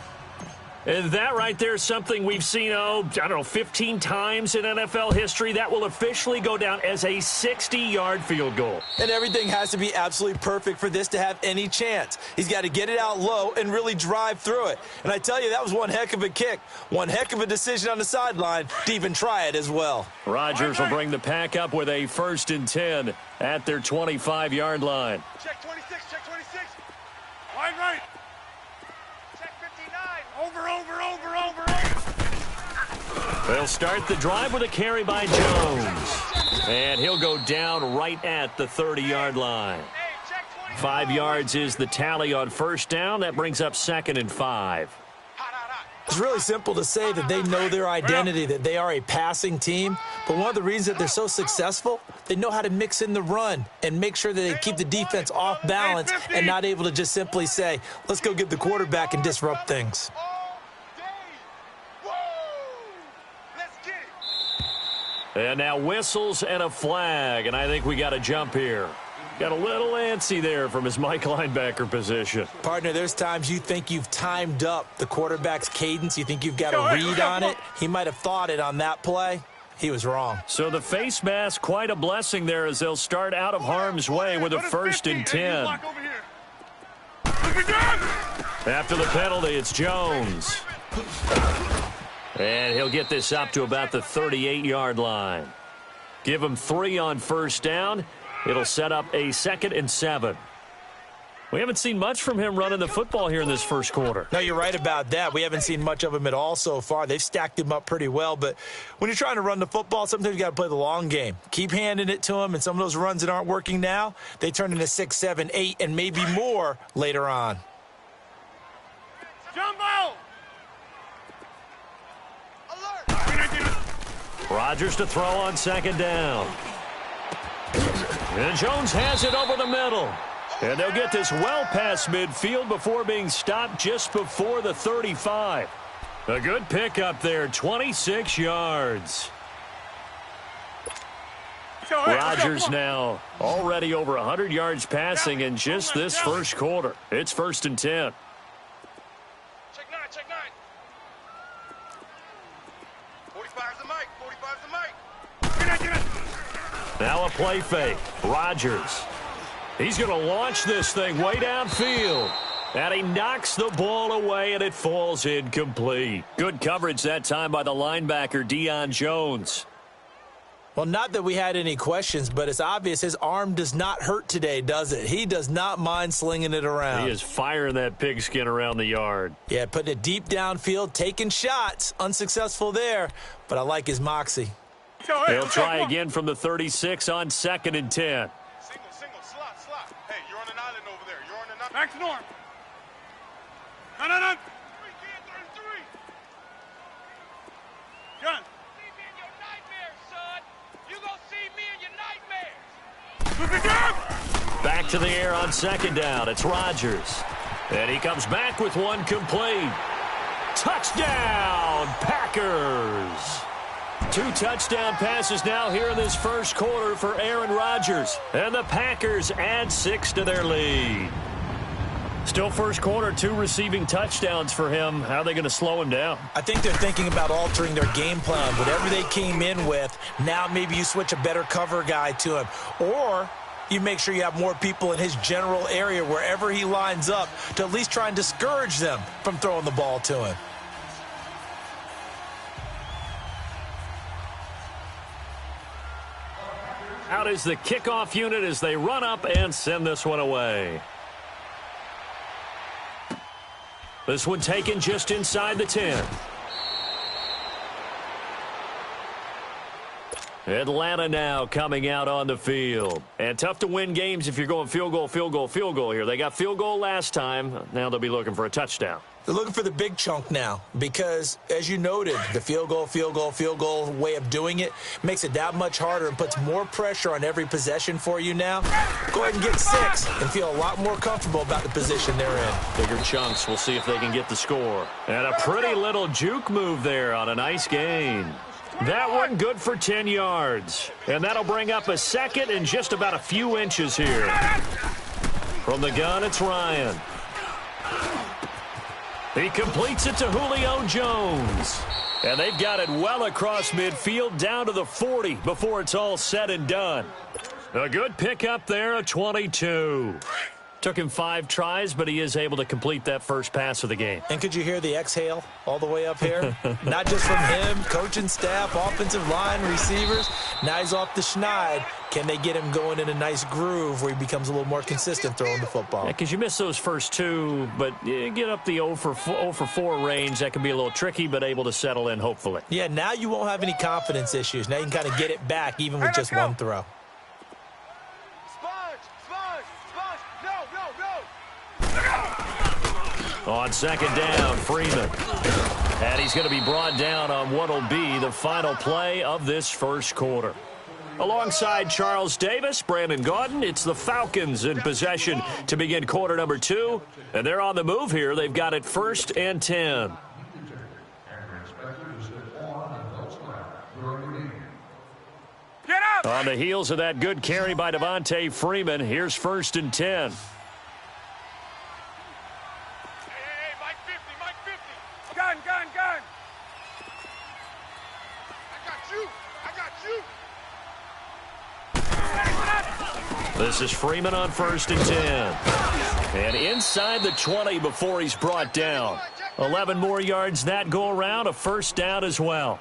And that right there is something we've seen, I don't know, 15 times in NFL history. That will officially go down as a 60-yard field goal. And everything has to be absolutely perfect for this to have any chance. He's got to get it out low and really drive through it. And I tell you, that was one heck of a kick. One heck of a decision on the sideline to even try it as well. Rodgers will bring the pack up with a 1st and 10 at their 25-yard line. Check 26. Check 26. Wide right. Over. They'll start the drive with a carry by Jones. And he'll go down right at the 30-yard line. 5 yards is the tally on 1st down. That brings up 2nd and 5. It's really simple to say that they know their identity, that they are a passing team. But one of the reasons that they're so successful, they know how to mix in the run and make sure that they keep the defense off balance and not able to just simply say, let's go get the quarterback and disrupt things. And now whistles and a flag, and I think we got a jump here. Got a little antsy there from his Mike linebacker position. Partner, there's times you think you've timed up the quarterback's cadence. You think you've got a read on it. He might have thought it on that play. He was wrong. So the face mask, quite a blessing there as they'll start out of harm's way with a 1st and 10. After the penalty, it's Jones. And he'll get this up to about the 38-yard line. Give him 3 on 1st down. It'll set up a 2nd and 7. We haven't seen much from him running the football here in this first quarter. No, you're right about that. We haven't seen much of him at all so far. They've stacked him up pretty well. But when you're trying to run the football, sometimes you got to play the long game. Keep handing it to him, and some of those runs that aren't working now, they turn into 6, 7, 8, and maybe more later on. Jumbo! Rodgers to throw on second down. And Jones has it over the middle. And they'll get this well past midfield before being stopped just before the 35. A good pickup there, 26 yards. Rodgers now already over 100 yards passing in just this first quarter. It's 1st and 10. Check 9, check 9. 45's the mic, 45's the mic. Now a play fake. Rodgers. He's going to launch this thing way downfield. And he knocks the ball away, and it falls incomplete. Good coverage that time by the linebacker, Deion Jones. Well, not that we had any questions, but it's obvious his arm does not hurt today, does it? He does not mind slinging it around. He is firing that pigskin around the yard. Yeah, putting it deep downfield, taking shots. Unsuccessful there, but I like his moxie. He'll try again from the 36 on 2nd and 10. Single, slot. Hey, you're on an island over there. You're on an island. Back to norm. No. 3, kid, 33. Gun. Back to the air on 2nd down. It's Rodgers. And he comes back with one complete. Touchdown, Packers. 2 touchdown passes now here in this first quarter for Aaron Rodgers. And the Packers add 6 to their lead. Still first quarter, 2 receiving touchdowns for him. How are they going to slow him down? I think they're thinking about altering their game plan. Whatever they came in with, now maybe you switch a better cover guy to him. Or you make sure you have more people in his general area wherever he lines up to at least try and discourage them from throwing the ball to him. Out is the kickoff unit as they run up and send this one away. This one taken just inside the 10. Atlanta now coming out on the field. And tough to win games if you're going field goal here. They got field goal last time. Now they'll be looking for a touchdown. They're looking for the big chunk now because, as you noted, the field goal way of doing it makes it that much harder and puts more pressure on every possession for you now. Go ahead and get 6 and feel a lot more comfortable about the position they're in. Bigger chunks. We'll see if they can get the score. And a pretty little juke move there on a nice gain. That one good for 10 yards. And that'll bring up a 2nd and just about a few inches here. From the gun, it's Ryan. He completes it to Julio Jones. And they've got it well across midfield down to the 40 before it's all said and done. A good pickup there, a 22. Took him 5 tries, but he is able to complete that first pass of the game. And could you hear the exhale all the way up here? Not just from him, coaching staff, offensive line, receivers. Now he's off the schneid. Can they get him going in a nice groove where he becomes a little more consistent throwing the football? Yeah, because you miss those first 2, but you get up the 0 for 4 range. That can be a little tricky, but able to settle in, hopefully. Yeah, now you won't have any confidence issues. Now you can kind of get it back even with just one throw. On 2nd down, Freeman. And he's going to be brought down on what will be the final play of this first quarter. Alongside Charles Davis, Brandon Gaudin, it's the Falcons in possession to begin quarter number 2. And they're on the move here. They've got it 1st and 10. Get up! On the heels of that good carry by Devontae Freeman, here's 1st and 10. Gun. I got you. This is Freeman on 1st and 10. And inside the 20 before he's brought down. 11 more yards that go around, a 1st down as well.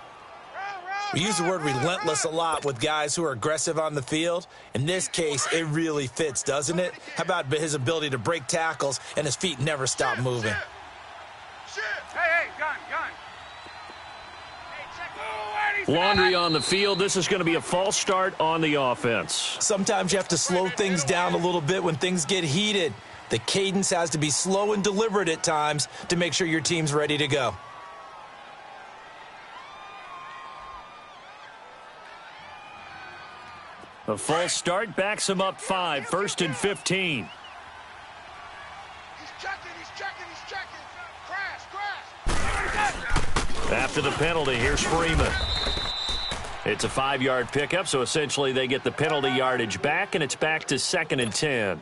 We use the word relentless a lot with guys who are aggressive on the field. In this case, it really fits, doesn't it? How about his ability to break tackles and his feet never stop moving? Hey, gun. Laundry on the field. This is going to be a false start on the offense. Sometimes you have to slow things down a little bit when things get heated. The cadence has to be slow and deliberate at times to make sure your team's ready to go. A false start backs him up 5, 1st and 15. He's checking. Crash. After the penalty, here's Freeman. It's a 5-yard pickup, so essentially they get the penalty yardage back, and it's back to 2nd and 10.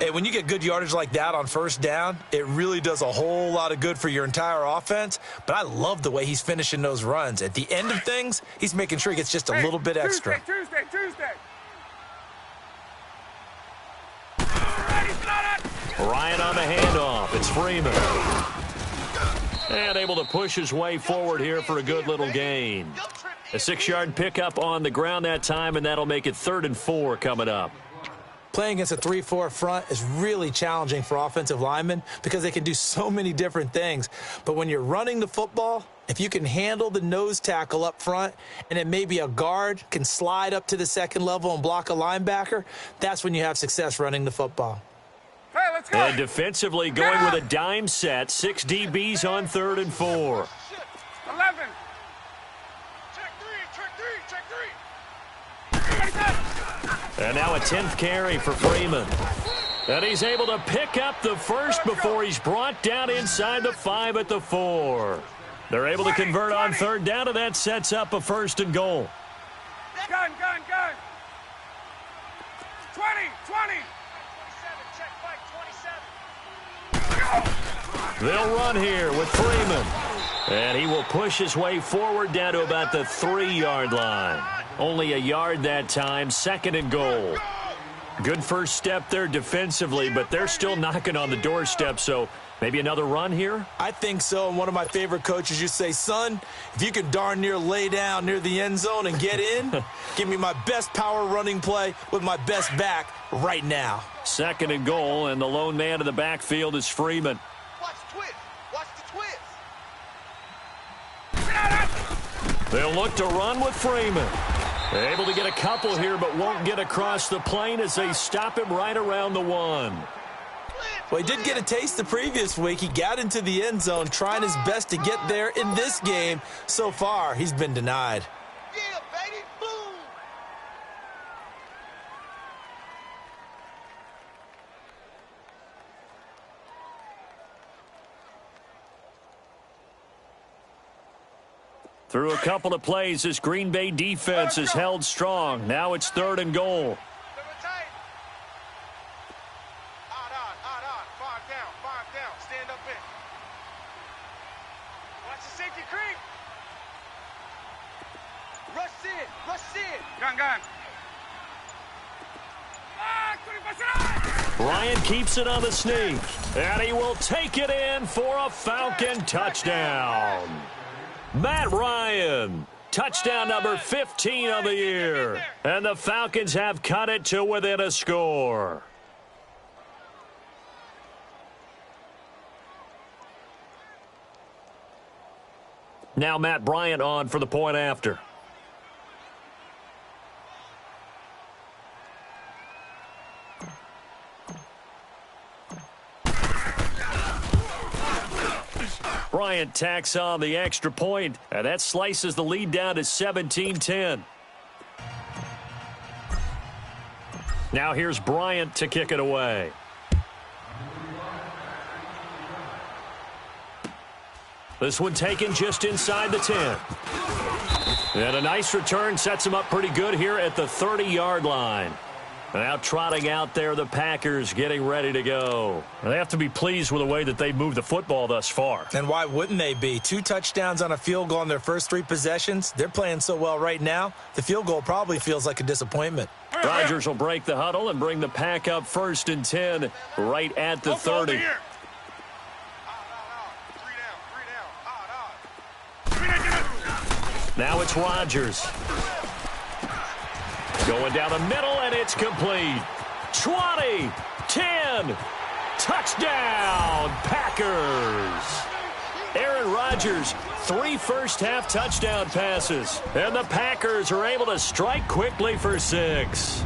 Hey, when you get good yardage like that on first down, it really does a whole lot of good for your entire offense. But I love the way he's finishing those runs. At the end of things, he's making sure he gets just a little bit extra. Tuesday. Ryan on the handoff. It's Freeman. And able to push his way forward here for a good little gain. A 6-yard pickup on the ground that time, and that'll make it 3rd and 4 coming up. Playing against a 3-4 front is really challenging for offensive linemen because they can do so many different things. But when you're running the football, if you can handle the nose tackle up front and then maybe a guard can slide up to the second level and block a linebacker, that's when you have success running the football. Hey, let's go. And defensively going with a dime set, 6 DBs on 3rd and 4. 11. Check three. And now a 10th carry for Freeman. And he's able to pick up the first before he's brought down inside the 5 at the 4. They're able to convert on 3rd down, and that sets up a 1st and goal. Gun. 20. They'll run here with Freeman. And he will push his way forward down to about the 3-yard line. Only a yard that time, 2nd and goal. Good first step there defensively, but they're still knocking on the doorstep, so maybe another run here? I think so. And one of my favorite coaches used to say, son, if you can darn near lay down near the end zone and get in, give me my best power running play with my best back right now. 2nd and goal, and the lone man in the backfield is Freeman. Watch the twist. They'll look to run with Freeman. Able to get a couple here, but won't get across the plane as they stop him right around the 1. Well, he did get a taste the previous week. He got into the end zone trying his best to get there in this game. So far, he's been denied. Yeah, baby, boom. Through a couple of plays, this Green Bay defense is held strong. Now it's 3rd and goal. Five down. Stand up in. Watch the safety creep. Rush in. Gun. Ryan keeps it on the sneak, and he will take it in for a Falcon touchdown. Matt Ryan, touchdown number 15 of the year. And the Falcons have cut it to within a score. Now Matt Bryant on for the point after. Bryant tacks on the extra point, and that slices the lead down to 17-10. Now here's Bryant to kick it away. This one taken just inside the 10. And a nice return sets him up pretty good here at the 30-yard line. Now trotting out there, the Packers getting ready to go. They have to be pleased with the way that they've moved the football thus far. And why wouldn't they be? 2 touchdowns on a field goal in their first 3 possessions. They're playing so well right now, the field goal probably feels like a disappointment. Rodgers will break the huddle and bring the Pack up 1st and 10 right at the 30. Now it's Rodgers. Going down the middle, and it's complete. 20, 10, touchdown, Packers. Aaron Rodgers, 3 first-half touchdown passes, and the Packers are able to strike quickly for 6.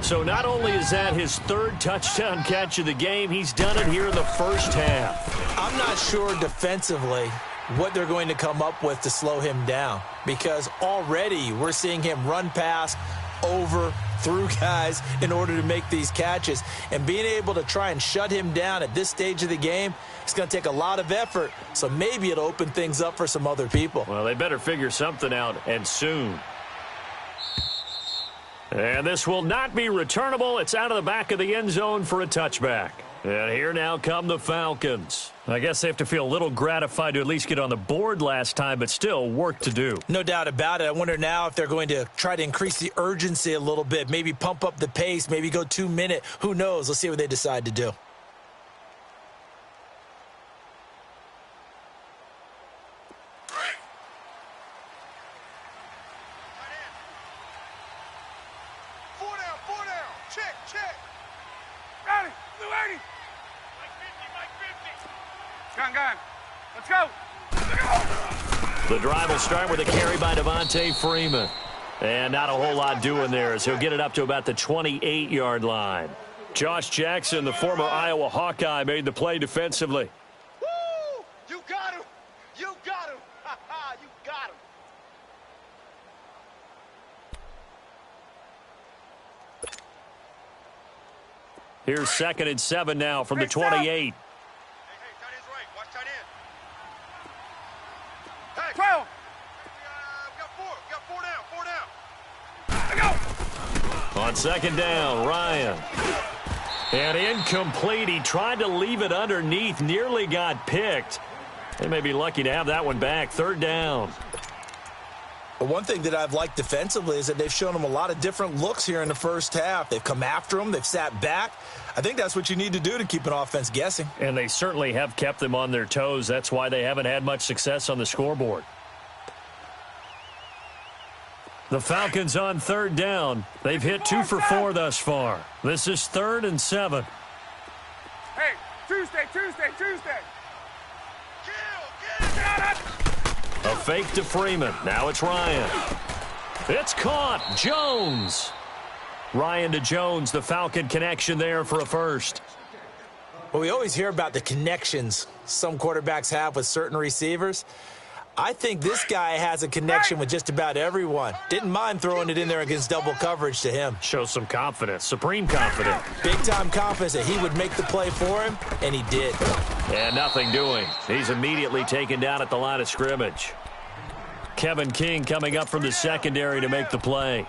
So not only is that his 3rd touchdown catch of the game, he's done it here in the first half. I'm not sure defensively what they're going to come up with to slow him down, because already we're seeing him run past over, through guys in order to make these catches. And being able to try and shut him down at this stage of the game, it's going to take a lot of effort. So maybe it'll open things up for some other people. Well, they better figure something out, and soon. And this will not be returnable. It's out of the back of the end zone for a touchback. And here now come the Falcons. I guess they have to feel a little gratified to at least get on the board last time, but still work to do. No doubt about it. I wonder now if they're going to try to increase the urgency a little bit, maybe pump up the pace, maybe go 2-minute. Who knows? Let's see what they decide to do. Let's go. The drive will start with a carry by Devontae Freeman. And not a whole lot doing there as he'll get it up to about the 28-yard line. Josh Jackson, the former Iowa Hawkeye, made the play defensively. Woo! You got him. You got him. You got him. Here's 2nd and 7 now from the 28. 12. On 2nd down, Ryan. And incomplete. He tried to leave it underneath, nearly got picked. They may be lucky to have that one back. 3rd down. But one thing that I've liked defensively is that they've shown them a lot of different looks here in the first half. They've come after them. They've sat back. I think that's what you need to do to keep an offense guessing. And they certainly have kept them on their toes. That's why they haven't had much success on the scoreboard. The Falcons on 3rd down. They've hit 2 for 4 thus far. This is 3rd and 7. Hey, Tuesday. A fake to Freeman. Now it's Ryan. It's caught. Jones. Ryan to Jones, the Falcon connection there for a first. Well, we always hear about the connections some quarterbacks have with certain receivers. I think this guy has a connection with just about everyone. Didn't mind throwing it in there against double coverage to him. Shows some confidence, supreme confidence. Big-time confidence that he would make the play for him, and he did. And nothing doing. He's immediately taken down at the line of scrimmage. Kevin King coming up from the secondary to make the play.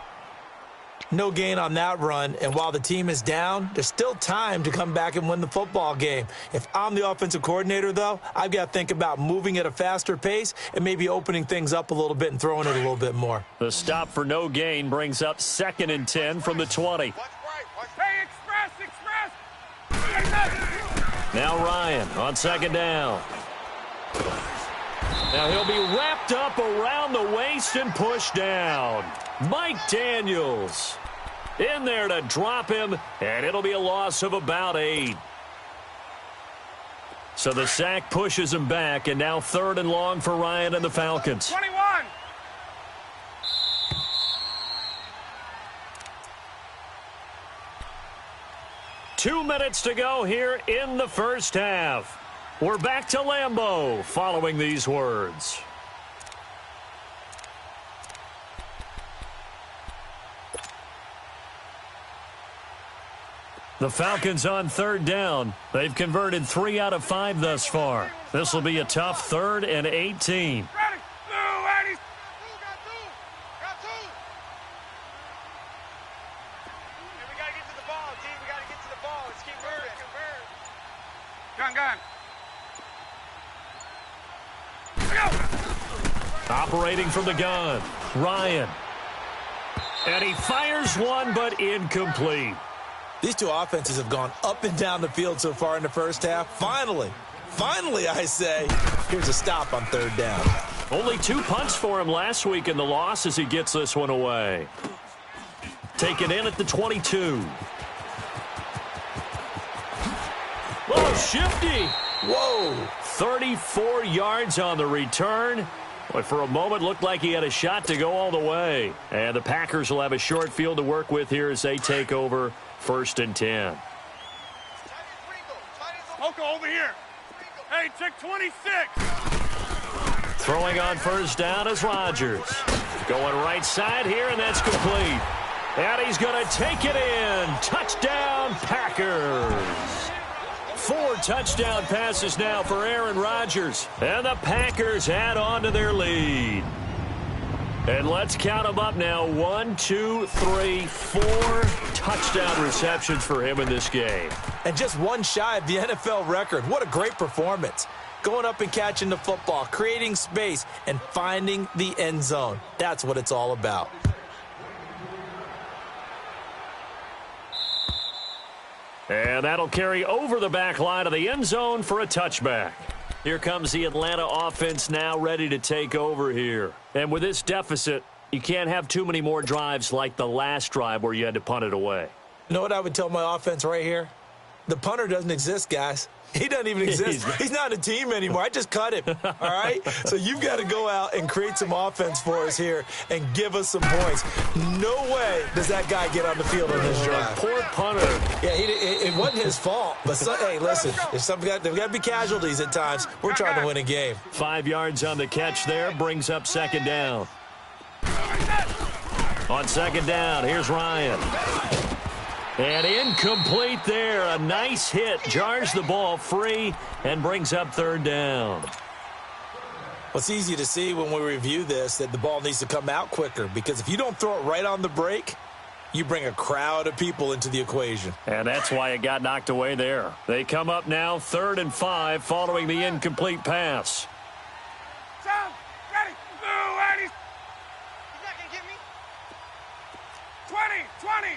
No gain on that run, and while the team is down, there's still time to come back and win the football game. If I'm the offensive coordinator, though, I've got to think about moving at a faster pace and maybe opening things up a little bit and throwing it a little bit more. The stop for no gain brings up 2nd and 10 from the 20. Hey, express. Now Ryan on 2nd down. Now he'll be wrapped up around the waist and pushed down. Mike Daniels in there to drop him, and it'll be a loss of about 8. So the sack pushes him back, and now 3rd and long for Ryan and the Falcons. 21. Two minutes to go here in the first half. We're back to Lambeau following these words. The Falcons on 3rd down. They've converted 3 out of 5 thus far. This will be a tough 3rd and 18. Operating from the gun, Ryan. And he fires one, but incomplete. These two offenses have gone up and down the field so far in the first half. Finally, I say, here's a stop on 3rd down. Only 2 punts for him last week in the loss as he gets this one away. Taken in at the 22. Oh, shifty. Whoa. 34 yards on the return. But for a moment, looked like he had a shot to go all the way. And the Packers will have a short field to work with here as they take over 1st and 10. Smoko over here. Hey, check 26. Throwing on 1st down is Rodgers. Going right side here, and that's complete. And he's going to take it in. Touchdown, Packers. 4 touchdown passes now for Aaron Rodgers. And the Packers add on to their lead. And let's count them up now. 1, 2, 3, 4 touchdown receptions for him in this game. And just one shy of the NFL record. What a great performance. Going up and catching the football, creating space, and finding the end zone. That's what it's all about. And that'll carry over the back line of the end zone for a touchback. Here comes the Atlanta offense now ready to take over here. And with this deficit, you can't have too many more drives like the last drive where you had to punt it away. You know what I would tell my offense right here? The punter doesn't exist, guys. He doesn't even exist. He's not a team anymore. I just cut him, all right? So you've got to go out and create some offense for us here and give us some points. No way does that guy get on the field on this drive. Poor punter. Yeah, it wasn't his fault. But, hey, listen, there's got to be casualties at times. We're trying to win a game. 5 yards on the catch there brings up second down. On second down, here's Ryan. And incomplete there. A nice hit. Jars the ball free and brings up third down. Well, it's easy to see when we review this that the ball needs to come out quicker, because if you don't throw it right on the break, you bring a crowd of people into the equation. And that's why it got knocked away there. They come up now 3rd and 5 following the incomplete pass. Sam, ready, blue, ready. He's not going to get me. 20.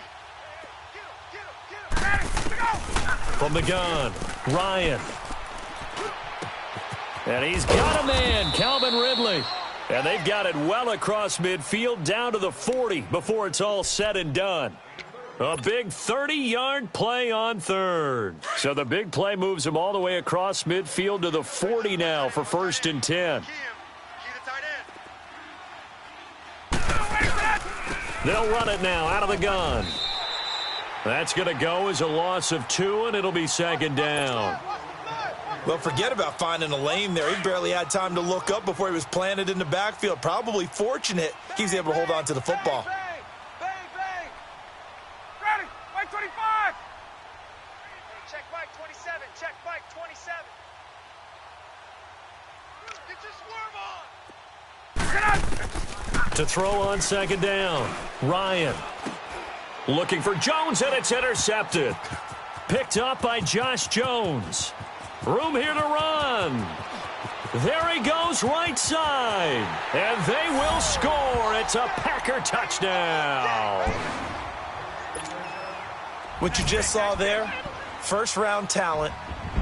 From the gun, Ryan. And he's got a man, Calvin Ridley. And they've got it well across midfield down to the 40 before it's all said and done. A big 30-yard play on third. So the big play moves him all the way across midfield to the 40 now for 1st and 10. They'll run it now out of the gun. That's going to go as a loss of 2, and it'll be second down. Well, forget about finding a lane there. He barely had time to look up before he was planted in the backfield. Probably fortunate he was able to hold on to the football. Ready, Mike 25. Check Mike 27, check Mike 27. Get your swerve on. To throw on second down, Ryan. Looking for Jones, and it's intercepted. Picked up by Josh Jones. Room here to run. There he goes right side. And they will score. It's a Packer touchdown. What you just saw there, first-round talent,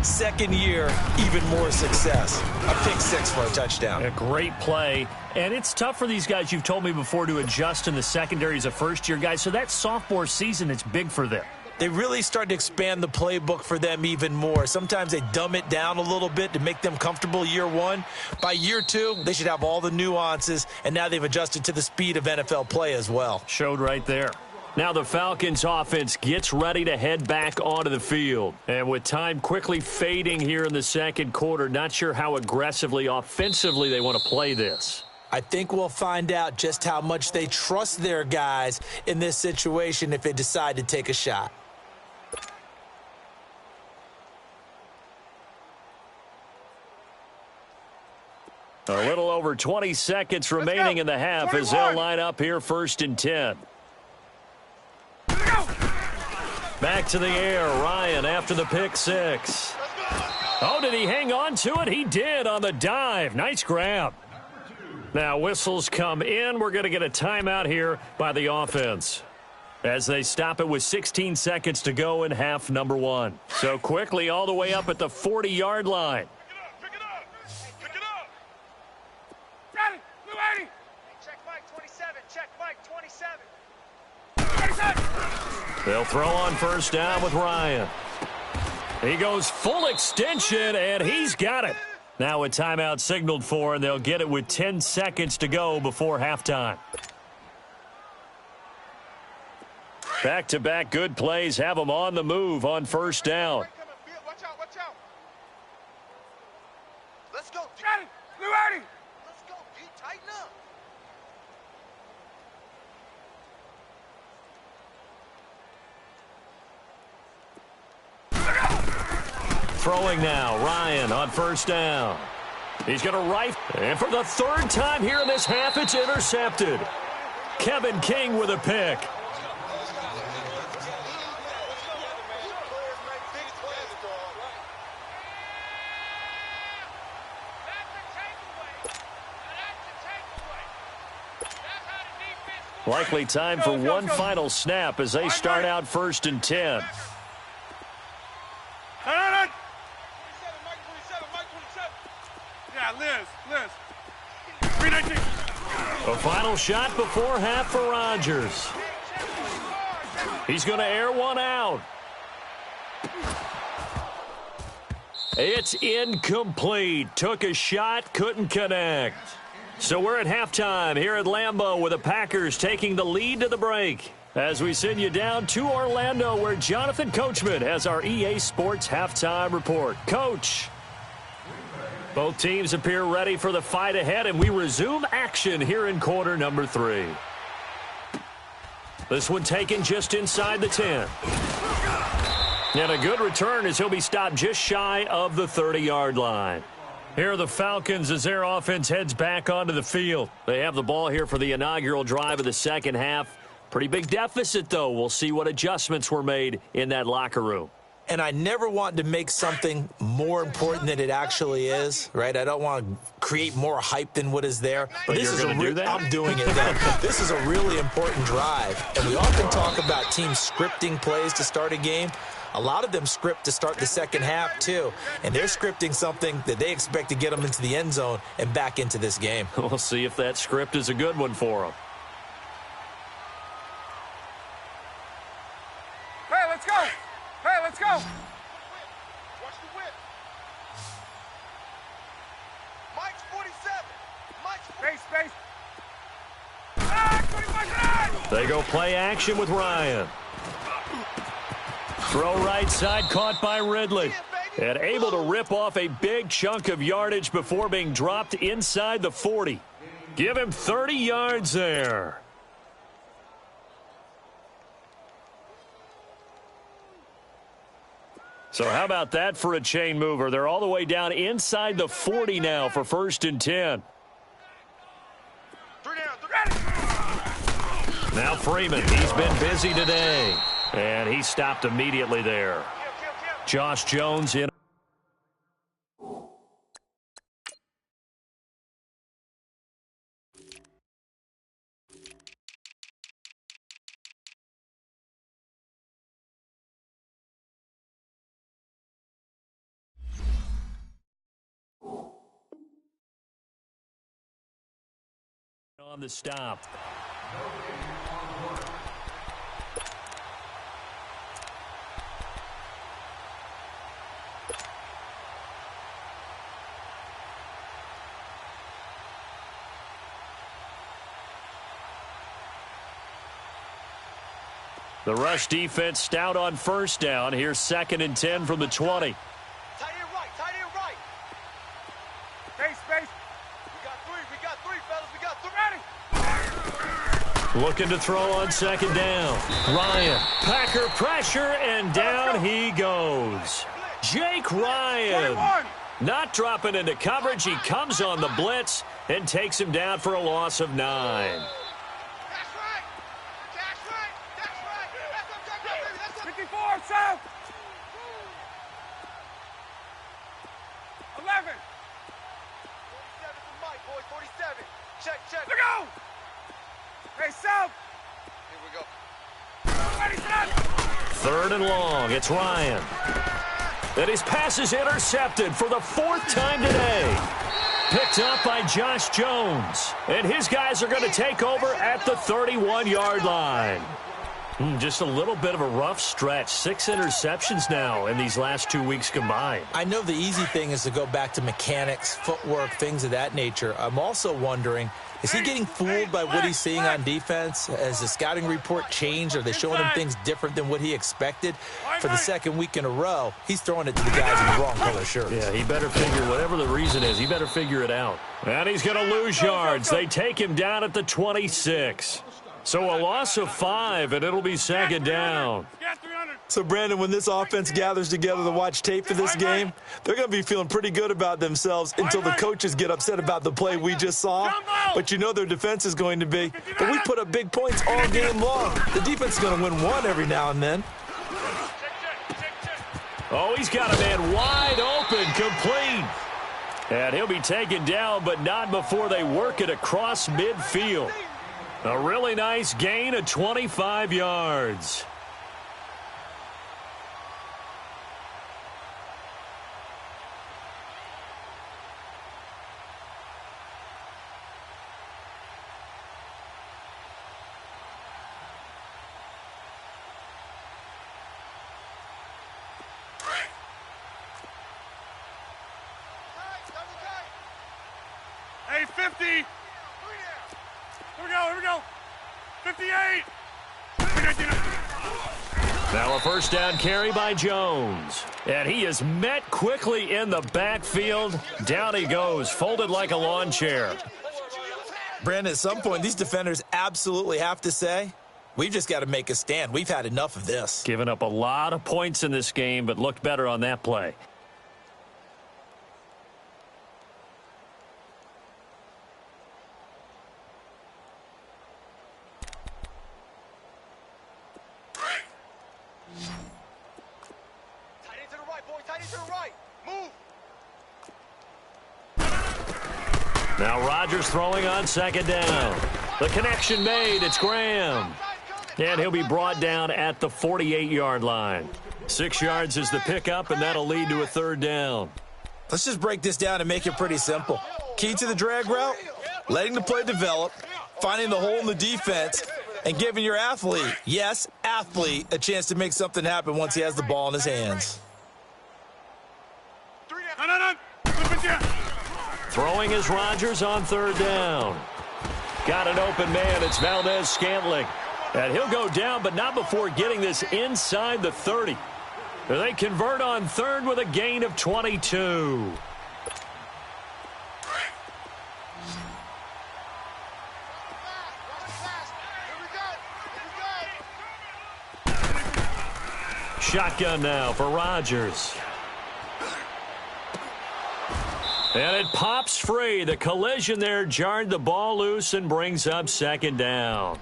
second year, even more success. A pick 6 for a touchdown. A great play. And it's tough for these guys, you've told me before, to adjust in the secondary as a first-year guy. So that sophomore season, it's big for them. They really start to expand the playbook for them even more. Sometimes they dumb it down a little bit to make them comfortable year 1. By year 2, they should have all the nuances, and now they've adjusted to the speed of NFL play as well. Showed right there. Now the Falcons offense gets ready to head back onto the field. And with time quickly fading here in the second quarter, not sure how aggressively, offensively they want to play this. I think we'll find out just how much they trust their guys in this situation if they decide to take a shot. A little over 20 seconds remaining in the half 21. As they'll line up here 1st and 10. Back to the air, Ryan after the pick 6. Oh, did he hang on to it? He did on the dive. Nice grab. Now whistles come in. We're going to get a timeout here by the offense as they stop it with 16 seconds to go in half number 1. So quickly all the way up at the 40-yard line. Pick it up. Ready, blue 80. Check Mike 27, check Mike 27. They'll throw on first down with Ryan. He goes full extension, and he's got it. Now a timeout signaled for, and they'll get it with 10 seconds to go before halftime. Back-to-back good plays have them on the move on first down. Watch out. Let's go. Blue 80. Let's go. Tighten up. Throwing now, Ryan on first down. He's going to rifle, and for the third time here in this half, it's intercepted. Kevin King with a pick. Likely time for one final snap as they start out 1st and 10. Yeah, Liz. 319. A final shot before half for Rodgers. He's going to air one out. It's incomplete. Took a shot, couldn't connect. So we're at halftime here at Lambeau with the Packers taking the lead to the break. As we send you down to Orlando where Jonathan Coachman has our EA Sports halftime report. Coach. Both teams appear ready for the fight ahead, and we resume action here in quarter number 3. This one taken just inside the 10. And a good return as he'll be stopped just shy of the 30-yard line. Here are the Falcons as their offense heads back onto the field. They have the ball here for the inaugural drive of the second half. Pretty big deficit, though. We'll see what adjustments were made in that locker room. And I never want to make something more important than it actually is, right? I don't want to create more hype than what is there. But this is going to do that? I'm doing it, though. This is a really important drive. And we often talk about teams scripting plays to start a game. A lot of them script to start the second half, too. And they're scripting something that they expect to get them into the end zone and back into this game. We'll see if that script is a good one for them. Hey, let's go. Hey, let's go. Watch the whip. Mike's 47. Mike's 40. Space. They go play action with Ryan. Throw right side, caught by Ridley. And able to rip off a big chunk of yardage before being dropped inside the 40. Give him 30 yards there. So how about that for a chain mover? They're all the way down inside the 40 now for 1st and 10. Now Freeman, he's been busy today. And he stopped immediately there. Josh Jones in. On the stop. The rush defense stout on first down. Here's 2nd and 10 from the 20. Tight end right. Space. We got three, fellas. We got three. Ready. Looking to throw on 2nd down. Ryan, Packer pressure, and down he goes. Jake Ryan. 21. Not dropping into coverage. He comes on the blitz and takes him down for a loss of 9. 54, south. 11. 47 for Mike, boys. 47. Check. Look out. Hey, south. Here we go. Ready, set. 3rd and long. It's Ryan. And his pass is intercepted for the 4th time today. Picked up by Josh Jones. And his guys are going to take over at the 31-yard line. Just a little bit of a rough stretch. 6 interceptions now in these last 2 weeks combined. I know the easy thing is to go back to mechanics, footwork, things of that nature. I'm also wondering, is he getting fooled by what he's seeing on defense? Has the scouting report changed? Are they showing him things different than what he expected? For the 2nd week in a row, he's throwing it to the guys in the wrong color shirts. Yeah, he better figure, whatever the reason is, he better figure it out. And he's going to lose yards. They take him down at the 26. So a loss of 5, and it'll be 2nd down. Got 300. So, Brandon, when this offense gathers together to watch tape of this game, they're going to be feeling pretty good about themselves until the coaches get upset about the play we just saw. But you know their defense is going to be. But we put up big points all game long. The defense is going to win one every now and then. Oh, he's got a man wide open, complete. And he'll be taken down, but not before they work it across midfield. A really nice gain of 25 yards. Hey, 50. Here we go. 58. Now a first down carry by Jones. And he is met quickly in the backfield. Down he goes, folded like a lawn chair. Brandon, at some point, these defenders absolutely have to say, we've just got to make a stand. We've had enough of this. Given up a lot of points in this game, but looked better on that play. Now Rodgers throwing on second down. The connection made. It's Graham. And he'll be brought down at the 48-yard line. 6 yards is the pickup, and that'll lead to a third down. Let's just break this down and make it pretty simple. Key to the drag route, letting the play develop, finding the hole in the defense, and giving your athlete, yes, athlete, a chance to make something happen once he has the ball in his hands. Throwing is Rodgers on third down. Got an open man. It's Valdez-Scantling. And he'll go down, but not before getting this inside the 30. They convert on third with a gain of 22. Shotgun now for Rodgers. And it pops free. The collision there jarred the ball loose and brings up second down.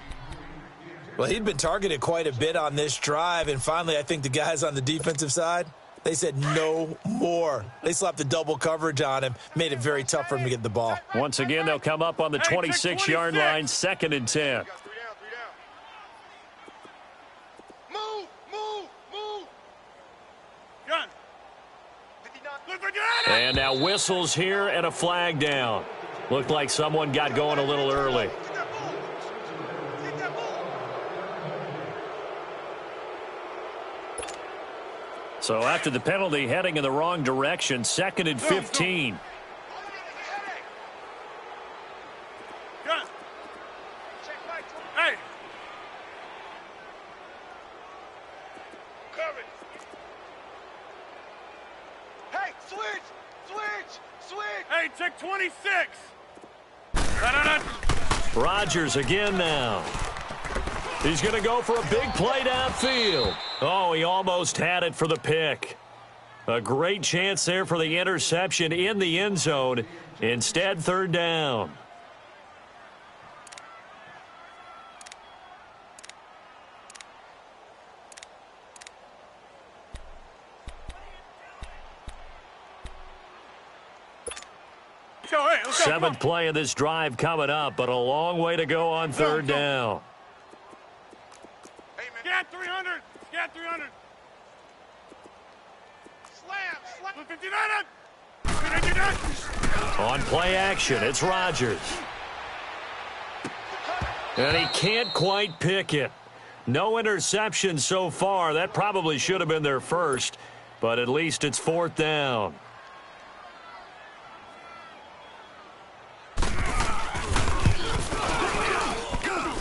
Well, he'd been targeted quite a bit on this drive, and finally I think the guys on the defensive side, they said no more. They slapped the double coverage on him, made it very tough for him to get the ball. Once again, they'll come up on the 26-yard line, 2nd and 10. And now whistles here and a flag down. Looked like someone got going a little early. So after the penalty, heading in the wrong direction, 2nd and 15. Hey. Hey, switch. Hey, check 26. Rodgers again now. He's going to go for a big play downfield. Oh, he almost had it for the pick. A great chance there for the interception in the end zone. Instead, third down. Seventh play of this drive coming up, but a long way to go on third down. Scat 300. Scat 300. Slam. On play action, it's Rodgers. And he can't quite pick it. No interception so far. That probably should have been their first, but at least it's fourth down.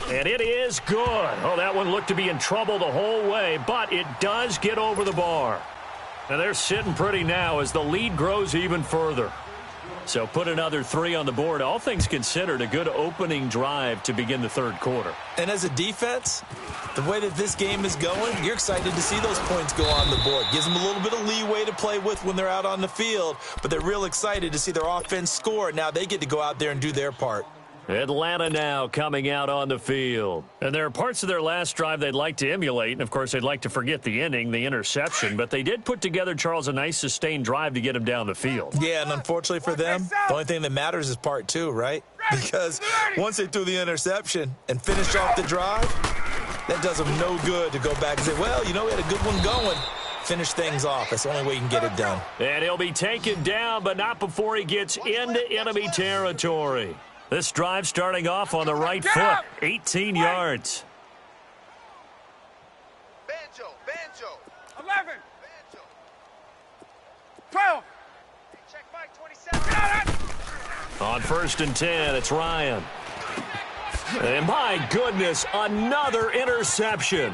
And it is good. Oh, that one looked to be in trouble the whole way, but it does get over the bar. And they're sitting pretty now as the lead grows even further. So put another 3 on the board. All things considered, a good opening drive to begin the third quarter. And as a defense, the way that this game is going, you're excited to see those points go on the board. Gives them a little bit of leeway to play with when they're out on the field, but they're real excited to see their offense score. Now they get to go out there and do their part. Atlanta now coming out on the field. And there are parts of their last drive they'd like to emulate. And, of course, they'd like to forget the inning, the interception. But they did put together, Charles, a nice sustained drive to get him down the field. Yeah, and unfortunately for them, the only thing that matters is part 2, right? Because once they threw the interception and finished off the drive, that does them no good to go back and say, well, you know, we had a good one going. Finish things off. That's the only way you can get it done. And he'll be taken down, but not before he gets into enemy territory. This drive starting off on the right foot, 18 yards. Banjo. 11. Banjo. 12. Check Mike, 27. On 1st and 10, it's Ryan. And my goodness, another interception.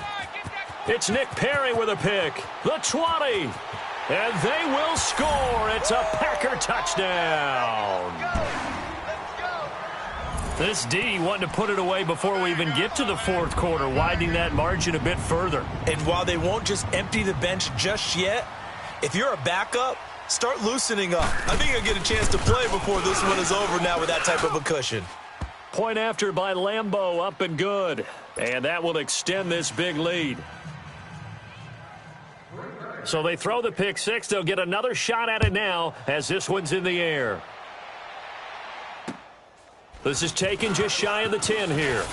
It's Nick Perry with a pick. The 20. And they will score. It's a Packer touchdown. This D wanting to put it away before we even get to the fourth quarter, widening that margin a bit further. And while they won't just empty the bench just yet, if you're a backup, start loosening up. I think you'll get a chance to play before this one is over now with that type of a cushion. Point after by Lambeau, up and good. And that will extend this big lead. So they throw the pick 6. They'll get another shot at it now as this one's in the air. This is taken just shy of the 10 here.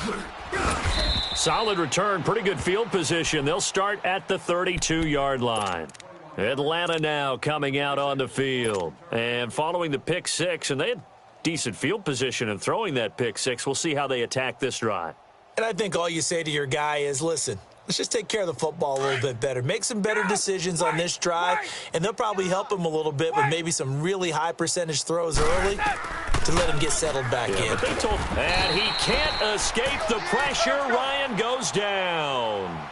Solid return, pretty good field position. They'll start at the 32-yard line. Atlanta now coming out on the field. And following the pick 6, and they had decent field position in throwing that pick 6. We'll see how they attack this drive. And I think all you say to your guy is, listen, let's just take care of the football a little bit better. Make some better decisions on this drive, and they'll probably help him a little bit with maybe some really high percentage throws early to let him get settled back in. But they told, and he can't escape the pressure. Ryan goes down.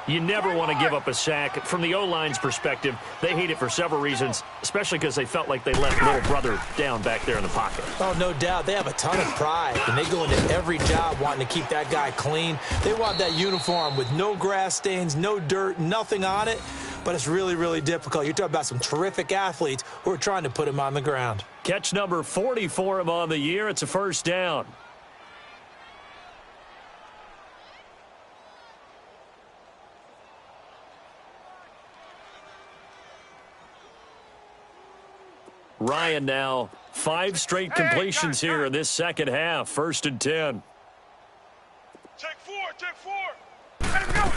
You never want to give up a sack. From the O-line's perspective, they hate it for several reasons, especially because they felt like they let little brother down back there in the pocket. Oh, no doubt. They have a ton of pride, and they go into every job wanting to keep that guy clean. They want that uniform with no grass stains, no dirt, nothing on it, but it's really, really difficult. You're talking about some terrific athletes who are trying to put him on the ground. Catch number 40 for him on the year. It's a first down. Ryan now, 5 straight completions here in this second half. 1st and 10. Check 4. Let him go.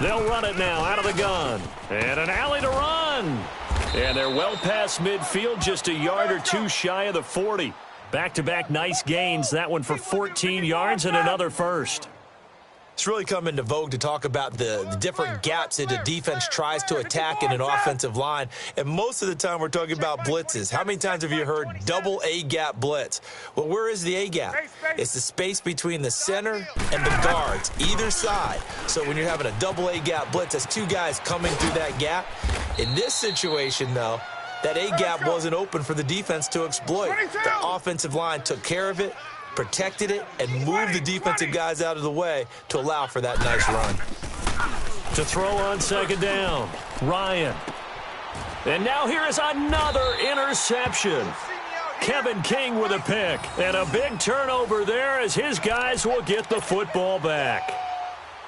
They'll run it now out of the gun. And an alley to run. And they're well past midfield, just a yard or 2 shy of the 40. Back-to-back nice gains. That one for 14 yards and another first. It's really come into vogue to talk about the different gaps that a defense tries to attack in an offensive line. And most of the time we're talking about blitzes. How many times have you heard double A-gap blitz? Well, where is the A-gap? It's the space between the center and the guards, either side. So when you're having a double A-gap blitz, that's 2 guys coming through that gap. In this situation, though, that A-gap wasn't open for the defense to exploit. The offensive line took care of it, protected it, and moved the defensive guys out of the way to allow for that nice run. To throw on second down, Ryan. And now here is another interception. Kevin King with a pick. And a big turnover there as his guys will get the football back.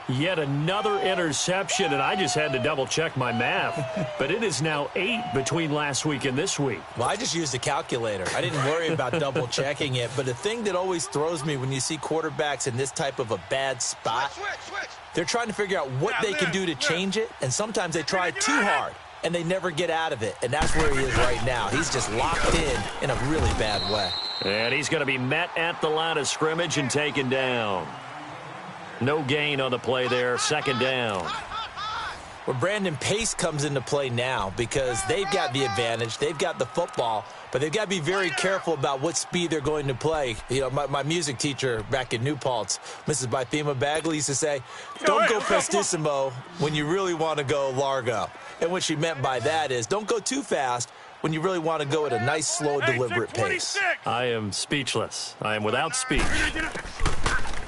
Yet another interception, and I just had to double-check my math. But it is now 8 between last week and this week. Well, I just used a calculator. I didn't worry about double-checking it. But the thing that always throws me when you see quarterbacks in this type of a bad spot, they're trying to figure out what they can do to change it, and sometimes they try too hard, and they never get out of it. And that's where he is right now. He's just locked in a really bad way. And he's going to be met at the line of scrimmage and taken down. No gain on the play there, second down. Well, Brandon Pace comes into play now because they've got the advantage. They've got the football, but they've got to be very careful about what speed they're going to play. You know, my music teacher back in New Paltz, Mrs. Bythema Bagley, used to say, don't go prestissimo when you really want to go largo. And what she meant by that is don't go too fast when you really want to go at a nice, slow, deliberate pace. I am speechless. I am without speech.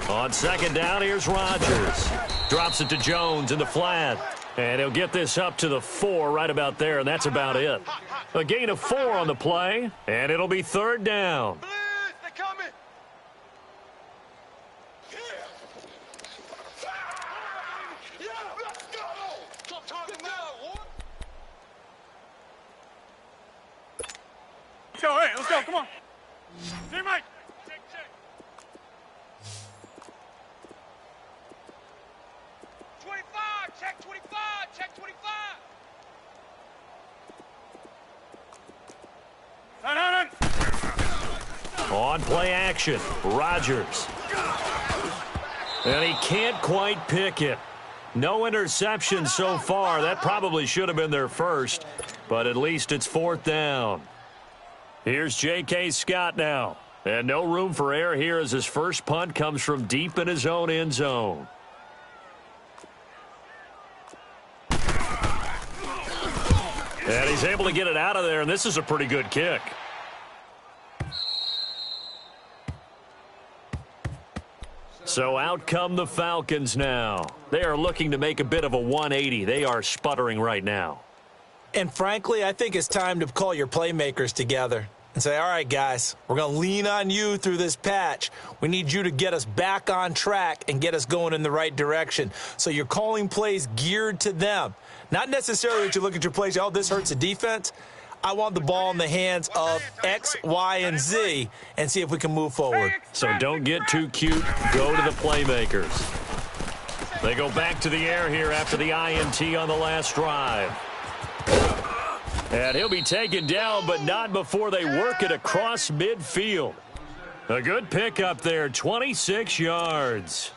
On second down, here's Rodgers. Drops it to Jones in the flat. And he'll get this up to the 4 right about there, and that's about it. A gain of 4 on the play, and it'll be third down. Let's go, hey, let's go, come on. Hey, Mike. Check. 25, check 25, check 25. On play action, Rodgers. And he can't quite pick it. No interception so far. That probably should have been their first, but at least it's fourth down. Here's J.K. Scott now. And no room for error here as his first punt comes from deep in his own end zone. And he's able to get it out of there, and this is a pretty good kick. So out come the Falcons now. They are looking to make a bit of a 180. They are sputtering right now. And frankly, I think it's time to call your playmakers together and say, all right, guys, we're going to lean on you through this patch. We need you to get us back on track and get us going in the right direction. So you're calling plays geared to them. Not necessarily that you look at your plays, oh, this hurts the defense. I want the ball in the hands of X, Y, and Z and see if we can move forward. So don't get too cute. Go to the playmakers. They go back to the air here after the INT on the last drive. And he'll be taken down, but not before they work it across midfield. A good pickup there, 26 yards.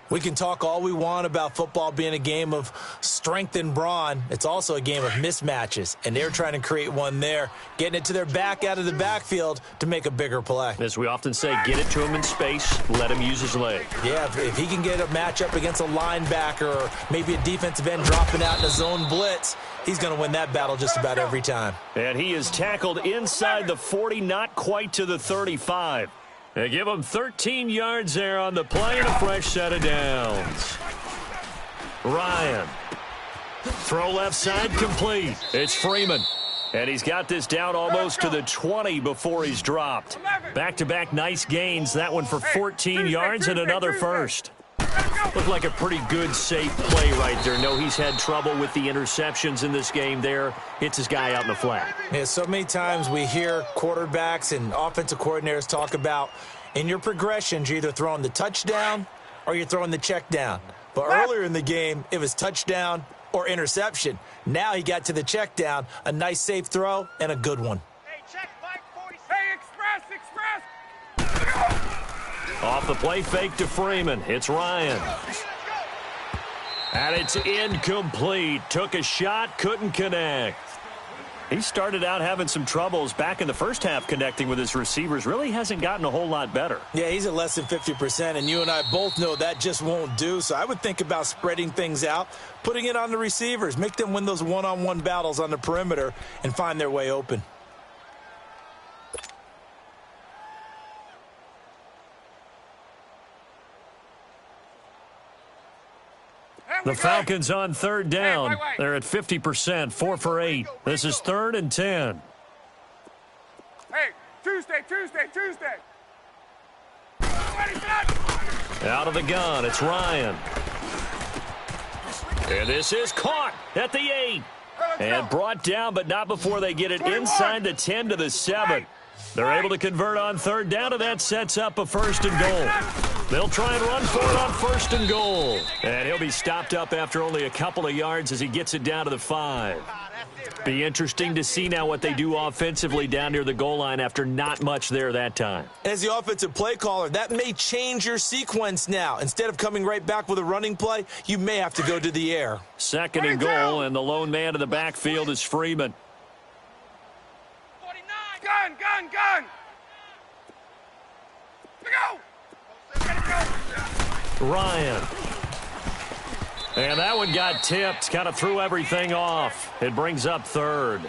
We can talk all we want about football being a game of strength and brawn. It's also a game of mismatches, and they're trying to create one there, getting it to their back out of the backfield to make a bigger play. As we often say, get it to him in space, let him use his leg. Yeah, if he can get a matchup against a linebacker or maybe a defensive end dropping out in a zone blitz, he's going to win that battle just about every time. And he is tackled inside the 40, not quite to the 35. They give him 13 yards there on the play and a fresh set of downs. Ryan. Throw left side complete. It's Freeman. And he's got this down almost to the 20 before he's dropped. Back-to-back nice gains. That one for 14 yards and another first. Looked like a pretty good, safe play right there. No, he's had trouble with the interceptions in this game there. Hits his guy out in the flat. Yeah, so many times we hear quarterbacks and offensive coordinators talk about in your progressions, you're either throwing the touchdown or you're throwing the check down. But earlier in the game, it was touchdown or interception. Now he got to the check down, a nice safe throw, and a good one. Hey, check, Mike, 40. Hey, express. Off the play fake to Freeman. It's Ryan. And it's incomplete. Took a shot, couldn't connect. He started out having some troubles back in the first half connecting with his receivers. Really hasn't gotten a whole lot better. Yeah, he's at less than 50%, and you and I both know that just won't do. So I would think about spreading things out, putting it on the receivers, make them win those one-on-one battles on the perimeter and find their way open. The Falcons on third down. They're at 50%, 4 for 8. This is 3rd and 10. Hey, Tuesday. Out of the gun, it's Ryan. And this is caught at the 8. And brought down, but not before they get it inside the 10 to the 7. They're able to convert on third down, and that sets up a 1st and goal. They'll try and run for it on 1st and goal. And he'll be stopped up after only a couple of yards as he gets it down to the 5. Be interesting to see now what they do offensively down near the goal line after not much there that time. As the offensive play caller, that may change your sequence now. Instead of coming right back with a running play, you may have to go to the air. 2nd and goal, and the lone man in the backfield is Freeman. 49, gun! Go! Ryan. And that one got tipped, kind of threw everything off. It brings up 3rd.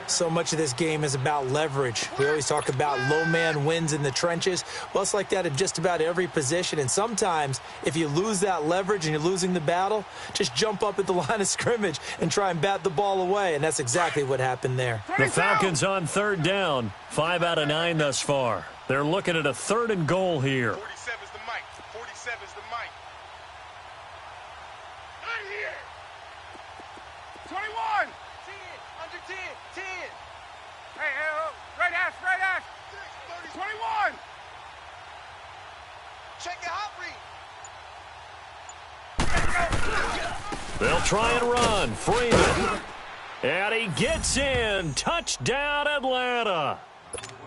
So much of this game is about leverage. We always talk about low man wins in the trenches. Well, it's like that in just about every position. And sometimes, if you lose that leverage and you're losing the battle, just jump up at the line of scrimmage and try and bat the ball away. And that's exactly what happened there. The Falcons on third down. 5 out of 9 thus far. They're looking at a 3rd and goal here. 47's the mic. 47's the mic. Right here. 21. 10. Under 10. 10. Hey, right ass, right ass. 21. Check your hot read. They'll try and run. Freeman. And he gets in. Touchdown, Atlanta.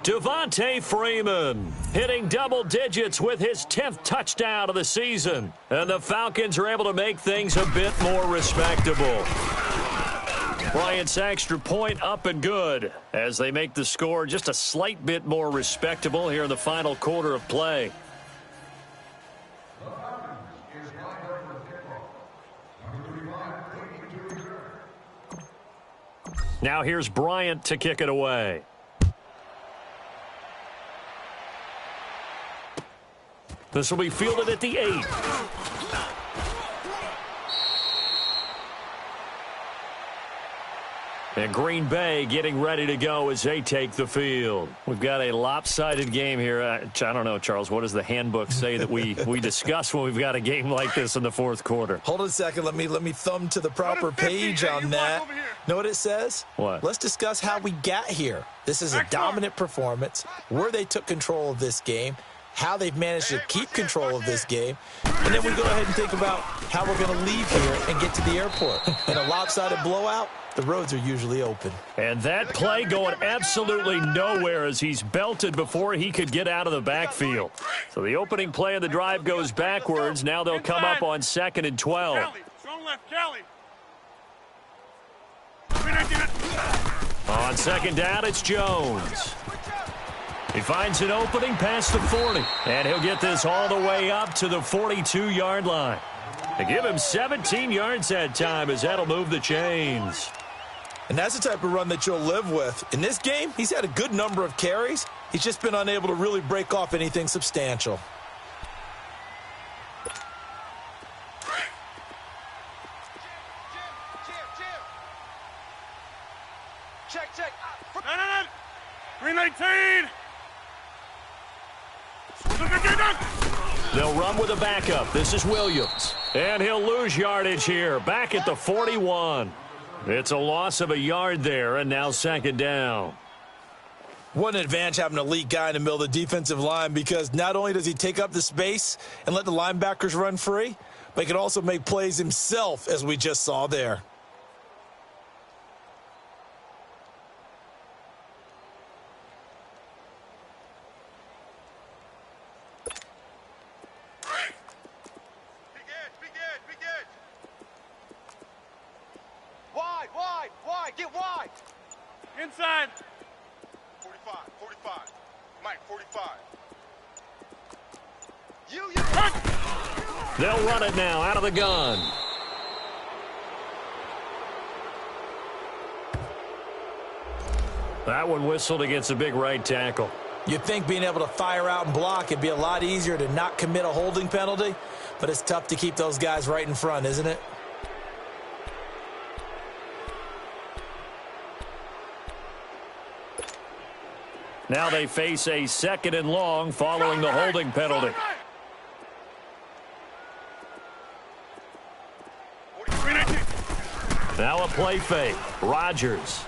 Devontae Freeman hitting double digits with his 10th touchdown of the season. And the Falcons are able to make things a bit more respectable. Bryant's extra point up and good as they make the score just a slight bit more respectable here in the final quarter of play. Now here's Bryant to kick it away. This will be fielded at the 8. And Green Bay getting ready to go as they take the field. We've got a lopsided game here. I don't know, Charles, what does the handbook say that we discuss when we've got a game like this in the fourth quarter? Hold on a second. Let me thumb to the proper page on that. Know what it says? What? Let's discuss how we got here. This is a dominant performance, where they took control of this game, how they've managed to keep control of this game, and then we go ahead and think about how we're going to leave here and get to the airport. In a lopsided blowout, the roads are usually open. And that play going absolutely nowhere as he's belted before he could get out of the backfield. So the opening play of the drive goes backwards. Now they'll come up on 2nd and 12. Strong left, Kelly. On 2nd down, it's Jones. He finds an opening past the 40, and he'll get this all the way up to the 42-yard line. They give him 17 yards that time as that'll move the chains. And that's the type of run that you'll live with. In this game, he's had a good number of carries. He's just been unable to really break off anything substantial. Check. No. Green 19. They'll run with a backup. This is Williams. And he'll lose yardage here. Back at the 41. It's a loss of a yard there, and now 2nd down. What an advantage having an elite guy in the middle of the defensive line, because not only does he take up the space and let the linebackers run free, but he can also make plays himself, as we just saw there. Wide, get wide. Inside. 45. Mike, 45. They'll run it now out of the gun. That one whistled against a big right tackle. You'd think being able to fire out and block it'd be a lot easier to not commit a holding penalty, but it's tough to keep those guys right in front, isn't it? Now they face a 2nd and long following the holding penalty. Now a play fake. Rodgers.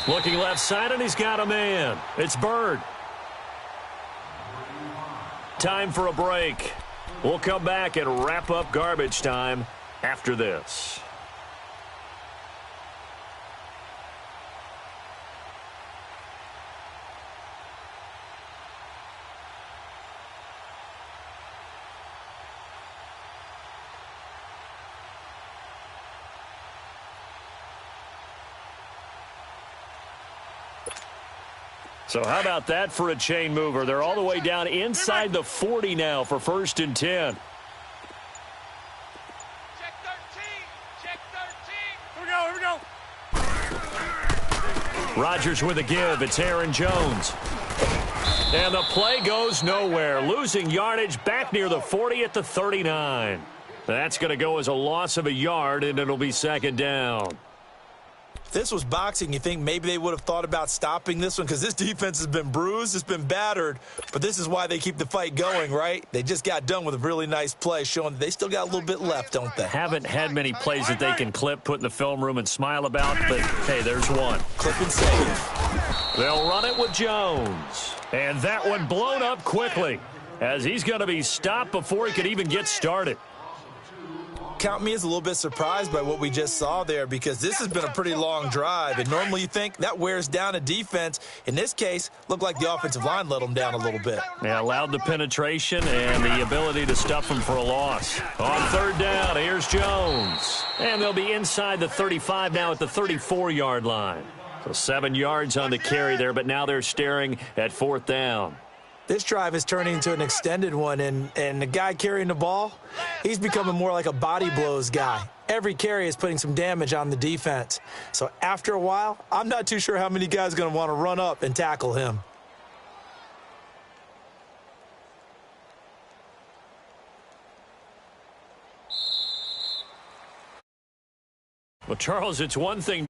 Looking left side, and he's got a man. It's Bird. Time for a break. We'll come back and wrap up garbage time after this. So how about that for a chain mover? They're all the way down inside the 40 now for 1st and 10. Check 13. Here we go. Rodgers with a give. It's Aaron Jones. And the play goes nowhere. Losing yardage back near the 40 at the 39. That's going to go as a loss of a yard, and it'll be second down. If this was boxing, you think maybe they would have thought about stopping this one because this defense has been bruised, it's been battered, but this is why they keep the fight going, right? They just got done with a really nice play showing that they still got a little bit left, don't they? Haven't had many plays that they can clip, put in the film room, and smile about, but, hey, there's one. Clip and save. They'll run it with Jones. And that one blown up quickly as he's going to be stopped before he could even get started. Count me as a little bit surprised by what we just saw there because this has been a pretty long drive, and normally you think that wears down a defense. In this case, looked like the offensive line let them down a little bit. They allowed the penetration and the ability to stuff them for a loss. On third down, here's Jones. And they'll be inside the 35 now at the 34-yard line. So 7 yards on the carry there, but now they're staring at fourth down. This drive is turning into an extended one, and the guy carrying the ball, he's becoming more like a body blows guy. Every carry is putting some damage on the defense. So after a while, I'm not too sure how many guys are going to want to run up and tackle him. Well, Charles, it's one thing